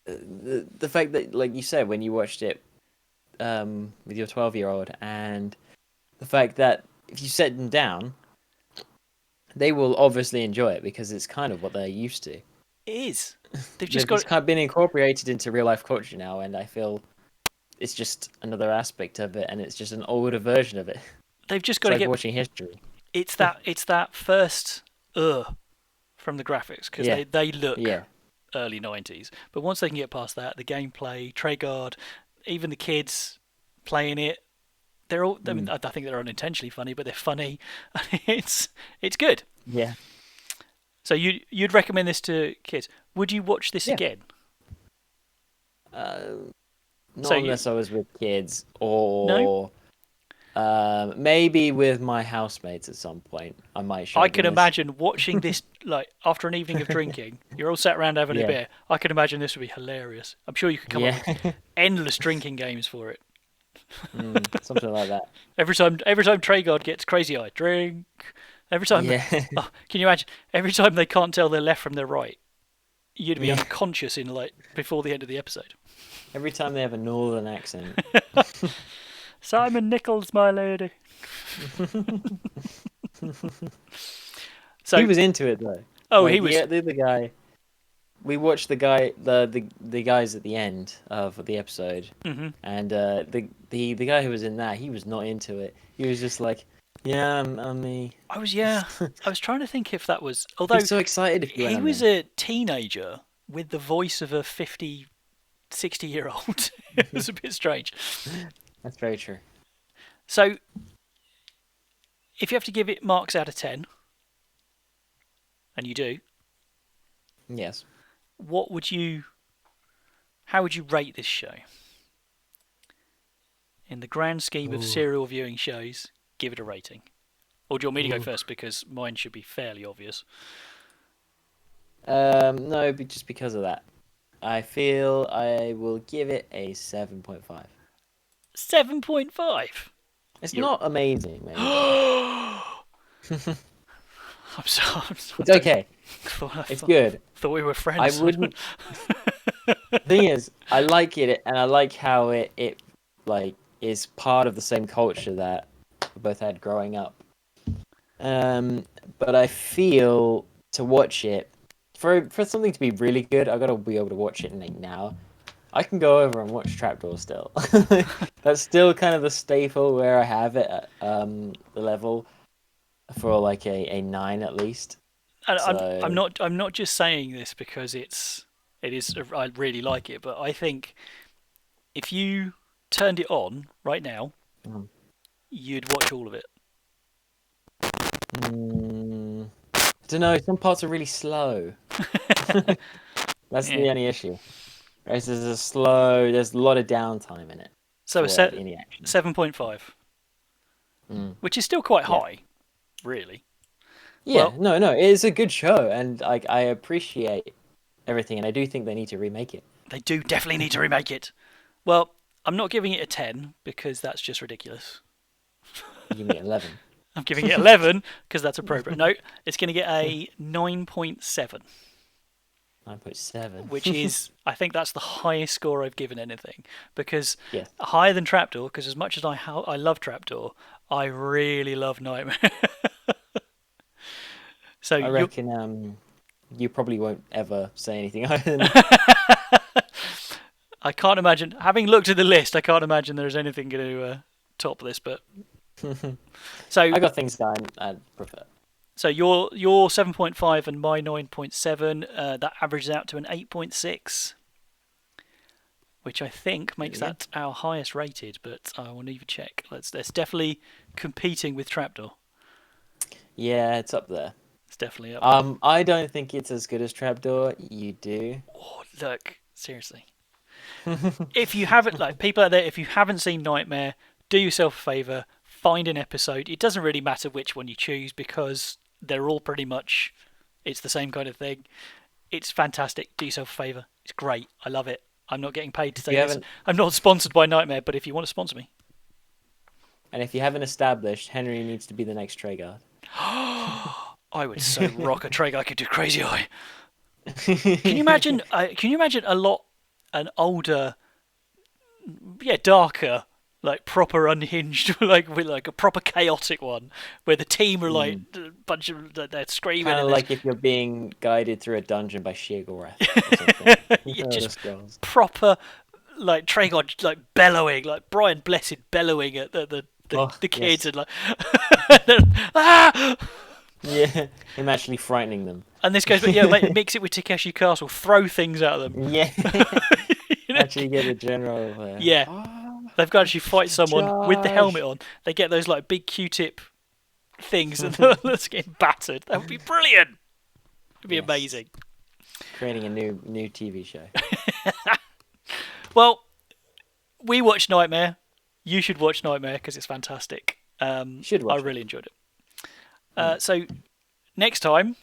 the fact that, like you said, when you watched it with your 12-year-old, and the fact that if you set them down, they will obviously enjoy it because it's kind of what they're used to. It is. They've just It's got. kind of been incorporated into real life culture now, and I feel it's just another aspect of it, and it's just an older version of it. They've just It's got to like get. watching history. It's that first from the graphics because Yeah, they look yeah. early 90s. But once they can get past that, the gameplay, Treguard, even the kids playing it, they're all. I mean, Mm, I think they're unintentionally funny, but they're funny. It's good. yeah. So you'd recommend this to kids? Would you watch this Yeah. again? Uh, So Not unless I was with kids, no, or maybe with my housemates at some point. I might I show can them this. imagine watching this like after an evening of drinking. You're all sat around having a Yeah, beer. I can imagine this would be hilarious. I'm sure you could come up yeah. with endless drinking games for it. Something like that. Every time Treguard gets crazy eyed, drink. Every time, Yeah, oh, can you imagine? Every time they can't tell their left from their right, you'd be yeah. unconscious in like before the end of the episode. Every time they have a northern accent. Simon Nichols, my lady. He So, was into it though. oh, he Like was. the other guy. We watched the guys at the end of the episode, Mhm. and the guy who was in that, he was not into it. He was just like, "Yeah, I'm me." Yeah. I was trying to think if that was. He Although was so excited if you went he on was there. a teenager with the voice of a 50, 60-year-old. It was a bit strange. That's very true. So If you have to give it marks out of 10, and you do, Yes. what would you? How would you rate this show? In the grand scheme of Ooh. serial viewing shows, give it a rating. Or do you want me to go Ooh. first because mine should be fairly obvious? No, but just because of that, I feel I will give it a 7.5. 7.5. It's You're... not amazing, maybe. I'm sorry. It's okay. It's good. Thought we were friends. I wouldn't. Thing is, I like it, and I like how it like is part of the same culture that we both had growing up. But I feel to watch it for something to be really good, I gotta be able to watch it like now. I can go over and watch Trapdoor still. That's still kind of the staple where I have it at the level for like a 9 at least. And So I'm not just saying this because it is I really like it, but I think if you turned it on right now, you'd watch all of it. I don't know. Some parts are really slow. That's the only issue. Right, so there's a lot of downtime in it. So a Any action. 7.5, which is still quite high, really. Yeah, Well, no, it's a good show, and like I appreciate everything, and I do think they need to remake it. they do definitely need to remake it. Well, I'm not giving it a 10 because that's just ridiculous. Give me 11. I'm giving it 11 because that's appropriate. No, it's going to get a 9.7. 9.7. Which is, I think that's the highest score I've given anything. Because Yes. higher than Trapdoor, because as much as I love Trapdoor, I really love Knightmare. So I reckon you probably won't ever say anything higher than I can't imagine, having looked at the list, I can't imagine there's anything going to top this. But so I got things that I'd prefer. So your 7.5 and my 9.7, that averages out to an 8.6, which I think makes that our highest rated. But I will need to check. That's definitely competing with Trapdoor. Yeah, it's up there. It's definitely up there. I don't think it's as good as Trapdoor. You do. Oh, look, seriously. If you haven't, like people out there, if you haven't seen Knightmare, do yourself a favour. Find an episode. It doesn't really matter which one you choose because they're all pretty much, it's the same kind of thing. It's fantastic. Do yourself a favour. It's great. I love it. I'm not getting paid to say this. I'm not sponsored by Knightmare, but if you want to sponsor me. And if you haven't established, Henry needs to be the next Treguard. I would so rock a Treguard. I could do Crazy Eye. Can you imagine? An older, darker, like proper unhinged, like with like a proper chaotic one, where the team are like a bunch of they're screaming. Kind of like if you're being guided through a dungeon by Sheergolrath or something. Just proper like Treguard like bellowing, like Brian Blessed bellowing at the kids and like ah! Yeah, him actually frightening them. And this goes, but mix it with Takeshi Castle, throw things at them. Yeah. Actually get a general. They've got to actually fight someone with the helmet on. They get those like big Q-tip things and that's getting battered. That would be brilliant. It'd be amazing. Creating a new TV show. Well, we watched Knightmare. You should watch Knightmare because it's fantastic. Should watch I really enjoyed it. So next time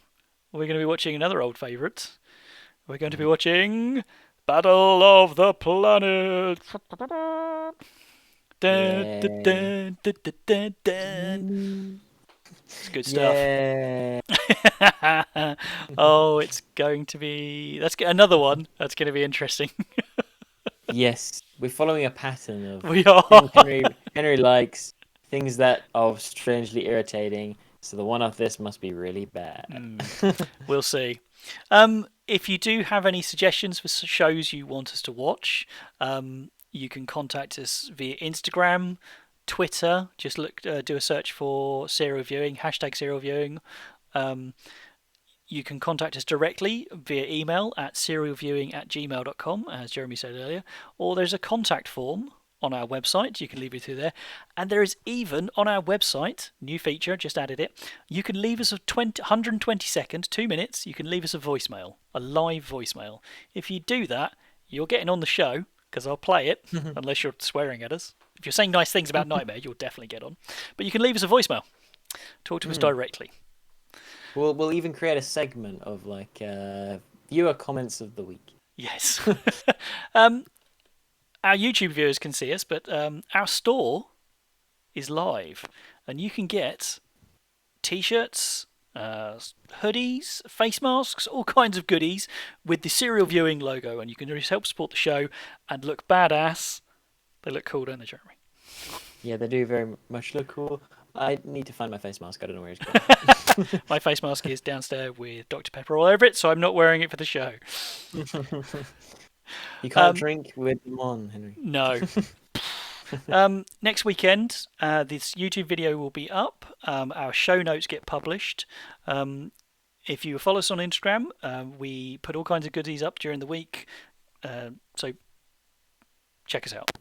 we're going to be watching another old favourite. We're going to be watching Battle of the Planet. It's good stuff. Oh, it's going to be... That's another one. That's going to be interesting. Yes, we're following a pattern of We are. Henry likes things that are strangely irritating. So the one off this must be really bad. We'll see. If you do have any suggestions for shows you want us to watch, you can contact us via Instagram, Twitter. Just do a search for serial viewing, #serial viewing. You can contact us directly via email at serialviewing@gmail.com, as Jeremy said earlier, or there's a contact form on our website. You can leave it through there. And there is even on our website, new feature, just added it, you can leave us a 120 second, 2 minutes, you can leave us a voicemail, a live voicemail. If you do that, you're getting on the show, because I'll play it, unless you're swearing at us. If you're saying nice things about Knightmare, you'll definitely get on. But you can leave us a voicemail. Talk to us directly. We'll even create a segment of like viewer comments of the week. Yes. Our YouTube viewers can see us, but our store is live, and you can get T-shirts, hoodies, face masks, all kinds of goodies with the Serial Viewing logo, and you can just help support the show and look badass. They look cool, don't they, Jeremy? Yeah, they do very much look cool. I need to find my face mask. I don't know where it's going. My face mask is downstairs with Dr. Pepper all over it, so I'm not wearing it for the show. You can't drink with them on, Henry. No. Next weekend, this YouTube video will be up. Our show notes get published. If you follow us on Instagram, we put all kinds of goodies up during the week. So check us out.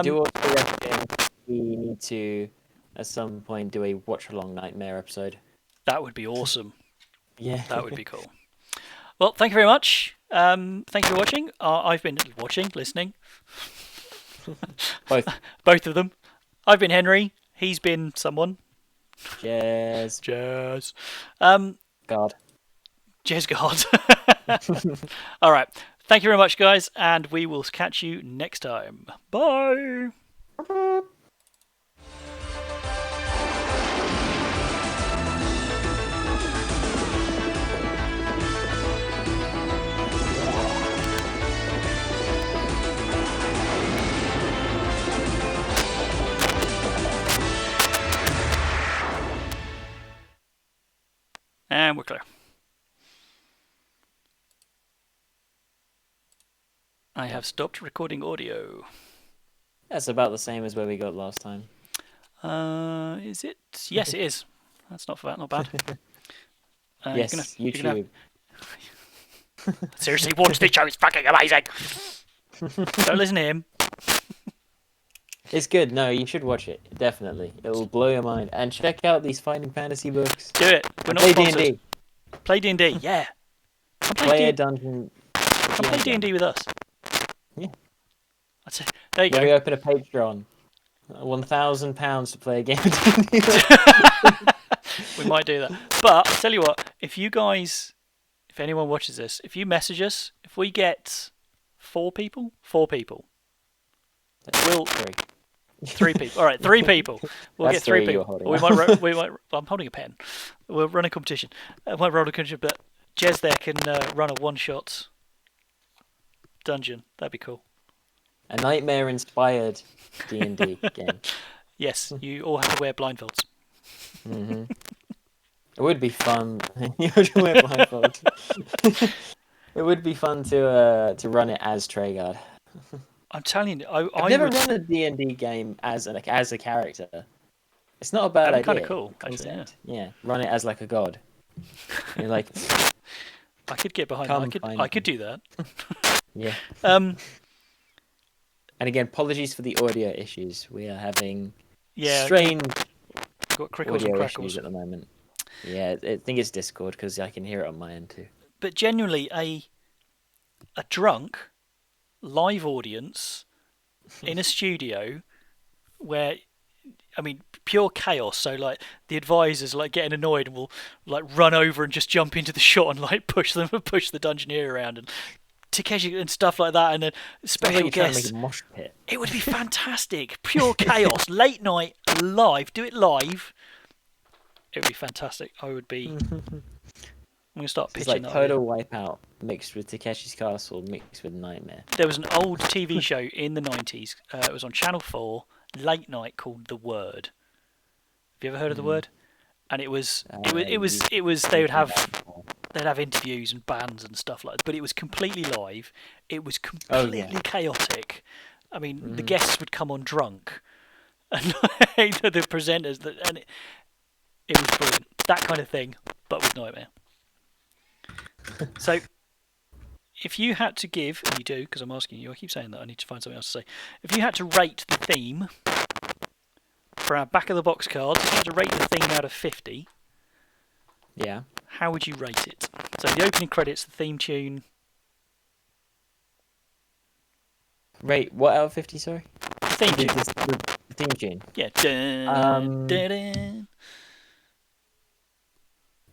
Do also reckon we need to, at some point, do a watch-along Knightmare episode. That would be awesome. Yeah. That would be cool. Well, thank you very much. Thank you for watching. I've been listening. Both of them. I've been Henry. He's been someone. Cheers. Cheers. God. Cheers, God. All right. Thank you very much, guys, and we will catch you next time. Bye. And we're clear. I have stopped recording audio. That's about the same as where we got last time. Is it? Yes, it is. That's not bad. Yes, YouTube. Seriously, watch the show. It's fucking amazing. Don't listen to him. It's good. No, you should watch it. Definitely. It will blow your mind. And check out these Finding Fantasy books. Do it. We're not play sponsored. D&D. Play D&D, yeah. Play a dungeon. Come play D&D with us. Yeah. That's it. There you When go. we open a Patreon. £1,000 to play a game of D&D. We might do that. But, I'll tell you what, if anyone watches this, if you message us, if we get 4 people, we'll... 3 people. All right, 3 people. We'll That's get 3 3 you're people. holding We might. I'm holding a pen. We'll run a competition. I might run a competition, but Jez there can run a one-shot dungeon. That'd be cool. A Knightmare-inspired D&D game. Yes, you all have to wear blindfolds. Mm-hmm. It would be fun. You would wear blindfolds. It would be fun to run it as Treguard. I'm telling you, I've never run a D&D game as a character. It's not a bad idea. Kind of cool, actually. Yeah, run it as like a god. You're like, I could get behind that. I could do that. yeah. Um. And again, apologies for the audio issues. We are having strange got crickles and audio crackles issues at the moment. Yeah, I think it's Discord because I can hear it on my end too. But genuinely, a drunk live audience in a studio where, I mean, pure chaos. So like the advisors like getting annoyed and will like run over and just jump into the shot and like push the dungeoneer around and Takeshi and stuff like that, and then special guests. Make a mosh pit. It would be fantastic. Pure chaos, late night, live. Do it live. It would be fantastic. I would be. I'm gonna start pitching it's like that. Total Wipeout mixed with Takeshi's Castle mixed with Knightmare. There was an old TV show in the 90s. It was on Channel 4, late night, called The Word. Have you ever heard of The Word? And it was. They would have interviews and bands and stuff like that, but it was completely live. It was completely chaotic. I mean, the guests would come on drunk, and the presenters, and it was brilliant. That kind of thing, but with Knightmare. So, if you had to give, and you do, because I'm asking you, I keep saying that, I need to find something else to say. If you had to rate the theme for our back of the box cards, if you had to rate the theme out of 50, Yeah. how would you rate it? So the opening credits, the theme tune. Rate what out of 50? Sorry. The theme tune. The theme tune. Yeah. Dun, dun, dun.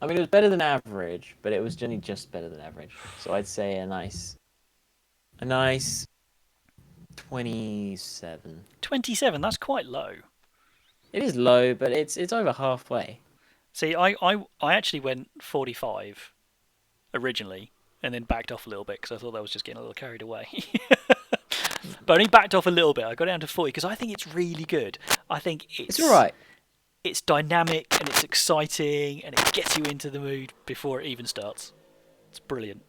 I mean, it was better than average, but it was generally just better than average. So I'd say a nice 27. 27. That's quite low. It is low, but it's over halfway. See, I actually went 45 originally, and then backed off a little bit because I thought that was just getting a little carried away. But only backed off a little bit. I got down to 40 because I think it's really good. I think It's all right. It's dynamic and it's exciting and it gets you into the mood before it even starts. It's brilliant.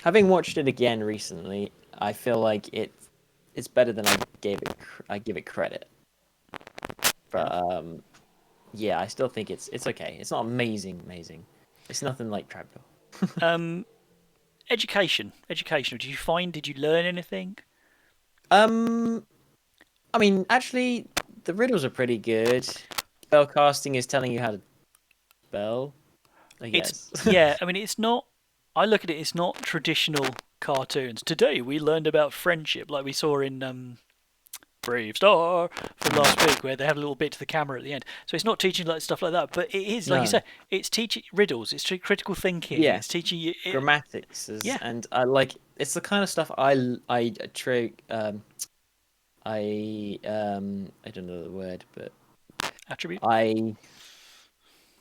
Having watched it again recently, I feel like it's better than I give it credit. But yeah, I still think it's okay. It's not amazing. It's nothing like Trapdoor. Education. Did you learn anything? I mean, actually, the riddles are pretty good. Spell casting is telling you how to spell, I guess. Yeah, I mean, it's not. I look at it. It's not traditional cartoons. Today we learned about friendship, like we saw in Brave Star from last week, where they have a little bit to the camera at the end. So it's not teaching like stuff like that, but it is, like you said, it's teaching riddles. It's critical thinking. Yeah. It's teaching you Grammatics, yeah. And I like it's the kind of stuff I don't know the word, but Attribute.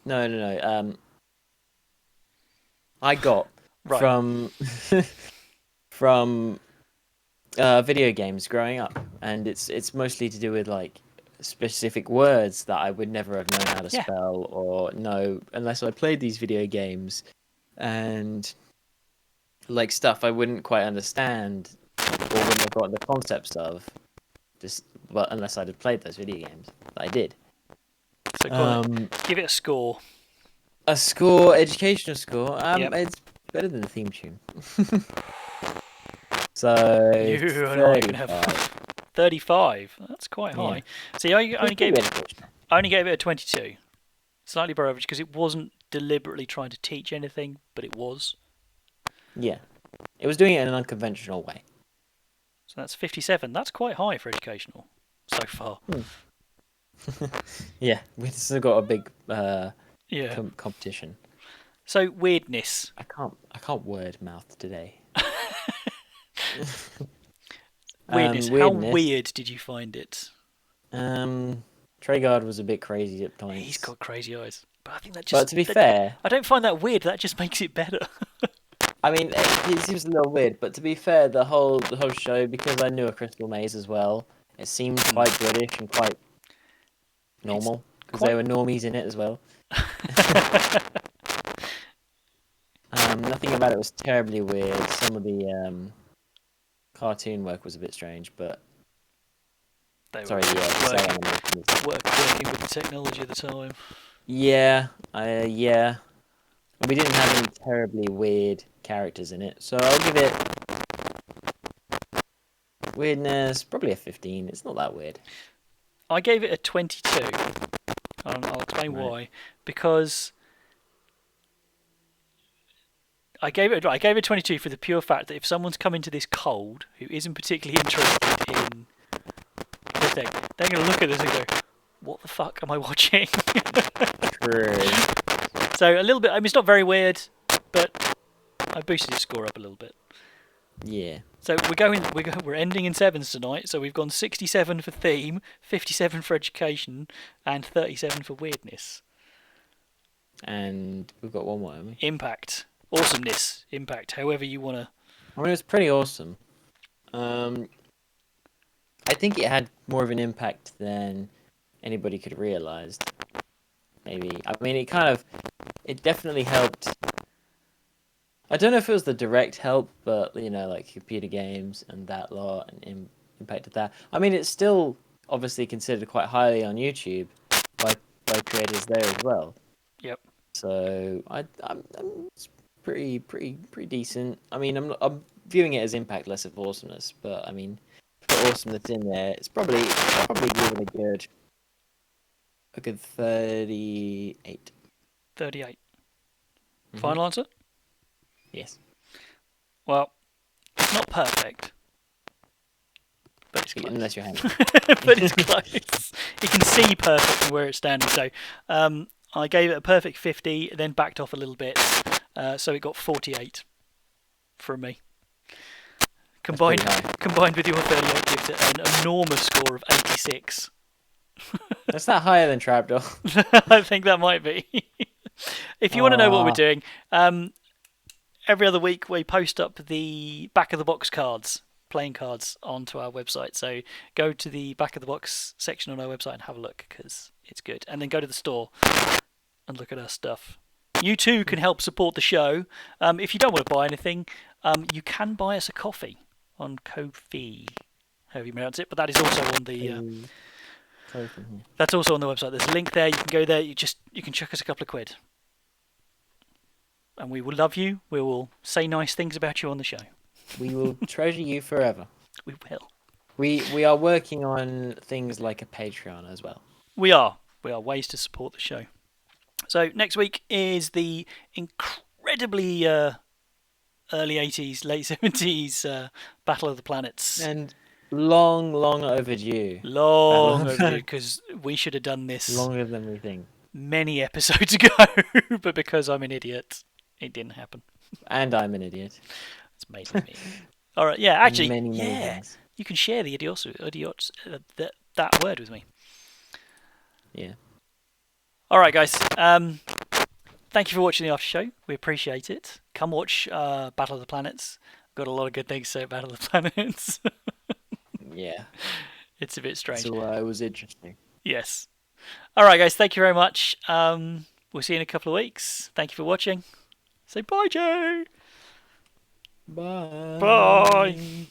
No. I got Right. from video games growing up, and it's mostly to do with like specific words that I would never have known how to spell or know unless I played these video games, and like stuff I wouldn't quite understand or wouldn't have gotten the concepts of, but unless I'd have played those video games. But I did. So give it a score. A score, educational score. Yep. It's better than the theme tune. So You and I can have 35. That's quite high. Yeah. See, I only gave it a 22. Slightly below average because it wasn't deliberately trying to teach anything, but it was. Yeah. It was doing it in an unconventional way. So that's 57. That's quite high for educational so far. Yeah, we've still got a big competition. So weirdness. I can't word mouth today. Weirdness. How weird did you find it? Treguard was a bit crazy at times. He's got crazy eyes, but I think that just. But to be fair, I don't find that weird. That just makes it better. I mean, it seems a little weird, but to be fair, the whole show, because I knew a Crystal Maze as well, it seemed quite British and quite normal because there were normies in it as well. Nothing about it was terribly weird. Some of the cartoon work was a bit strange, but working with the technology at the time. Yeah. We didn't have any terribly weird characters in it, so I'll give it weirdness probably a 15. It's not that weird. I gave it a 22. I'll explain why. Because I gave it 22 for the pure fact that if someone's come into this cold who isn't particularly interested in the thing, they're going to look at this and go, "What the fuck am I watching?" True. So a little bit. I mean, it's not very weird, but I boosted his score up a little bit. Yeah. So we're ending in sevens tonight. So we've gone 67 for theme, 57 for education, and 37 for weirdness. And we've got one more, haven't we? Impact, awesomeness, impact. However you want to. I mean, it was pretty awesome. I think it had more of an impact than anybody could realize. Maybe. I mean, it definitely helped. I don't know if it was the direct help, but like computer games and that lot and impacted that. I mean, it's still obviously considered quite highly on YouTube by creators there as well. Yep. So it's pretty decent. I mean, viewing it as impact, less of awesomeness. But I mean, for awesomeness in there, it's probably given a good 38. 38. Mhm. Final answer? Yes. Well, it's not perfect, but it's close. Unless you're handy. But it's close. You can see perfect from where it's standing. So I gave it a perfect 50, then backed off a little bit. So it got 48 from me. Combined with your 38 gives it an enormous score of 86. That's not higher than Trapdoor. I think that might be. If you want to know what we're doing, every other week we post up the back of the box cards, playing cards, onto our website. So go to the back of the box section on our website and have a look, because it's good. And then go to the store and look at our stuff. You too can help support the show. If you don't want to buy anything, you can buy us a coffee on Ko-fi, however you pronounce it. But that is also on the that's also on the website. There's a link there. You can go there. You can chuck us a couple of quid, and we will love you. We will say nice things about you on the show. We will treasure you forever. We will. We are working on things like a Patreon as well. We are ways to support the show. So next week is the incredibly early 80s, late 70s Battle of the Planets. And long overdue. Long overdue, because we should have done this longer than we think. Many episodes ago, but because I'm an idiot, it didn't happen. And I'm an idiot. It's mainly me. All right, yeah, actually, many things. You can share the that word with me. Yeah. All right, guys. Thank you for watching the after show. We appreciate it. Come watch Battle of the Planets. Got a lot of good things to say about Battle of the Planets. Yeah. It's a bit strange. So it was interesting. Yes. All right, guys. Thank you very much. We'll see you in a couple of weeks. Thank you for watching. Say bye, Joe. Bye. Bye.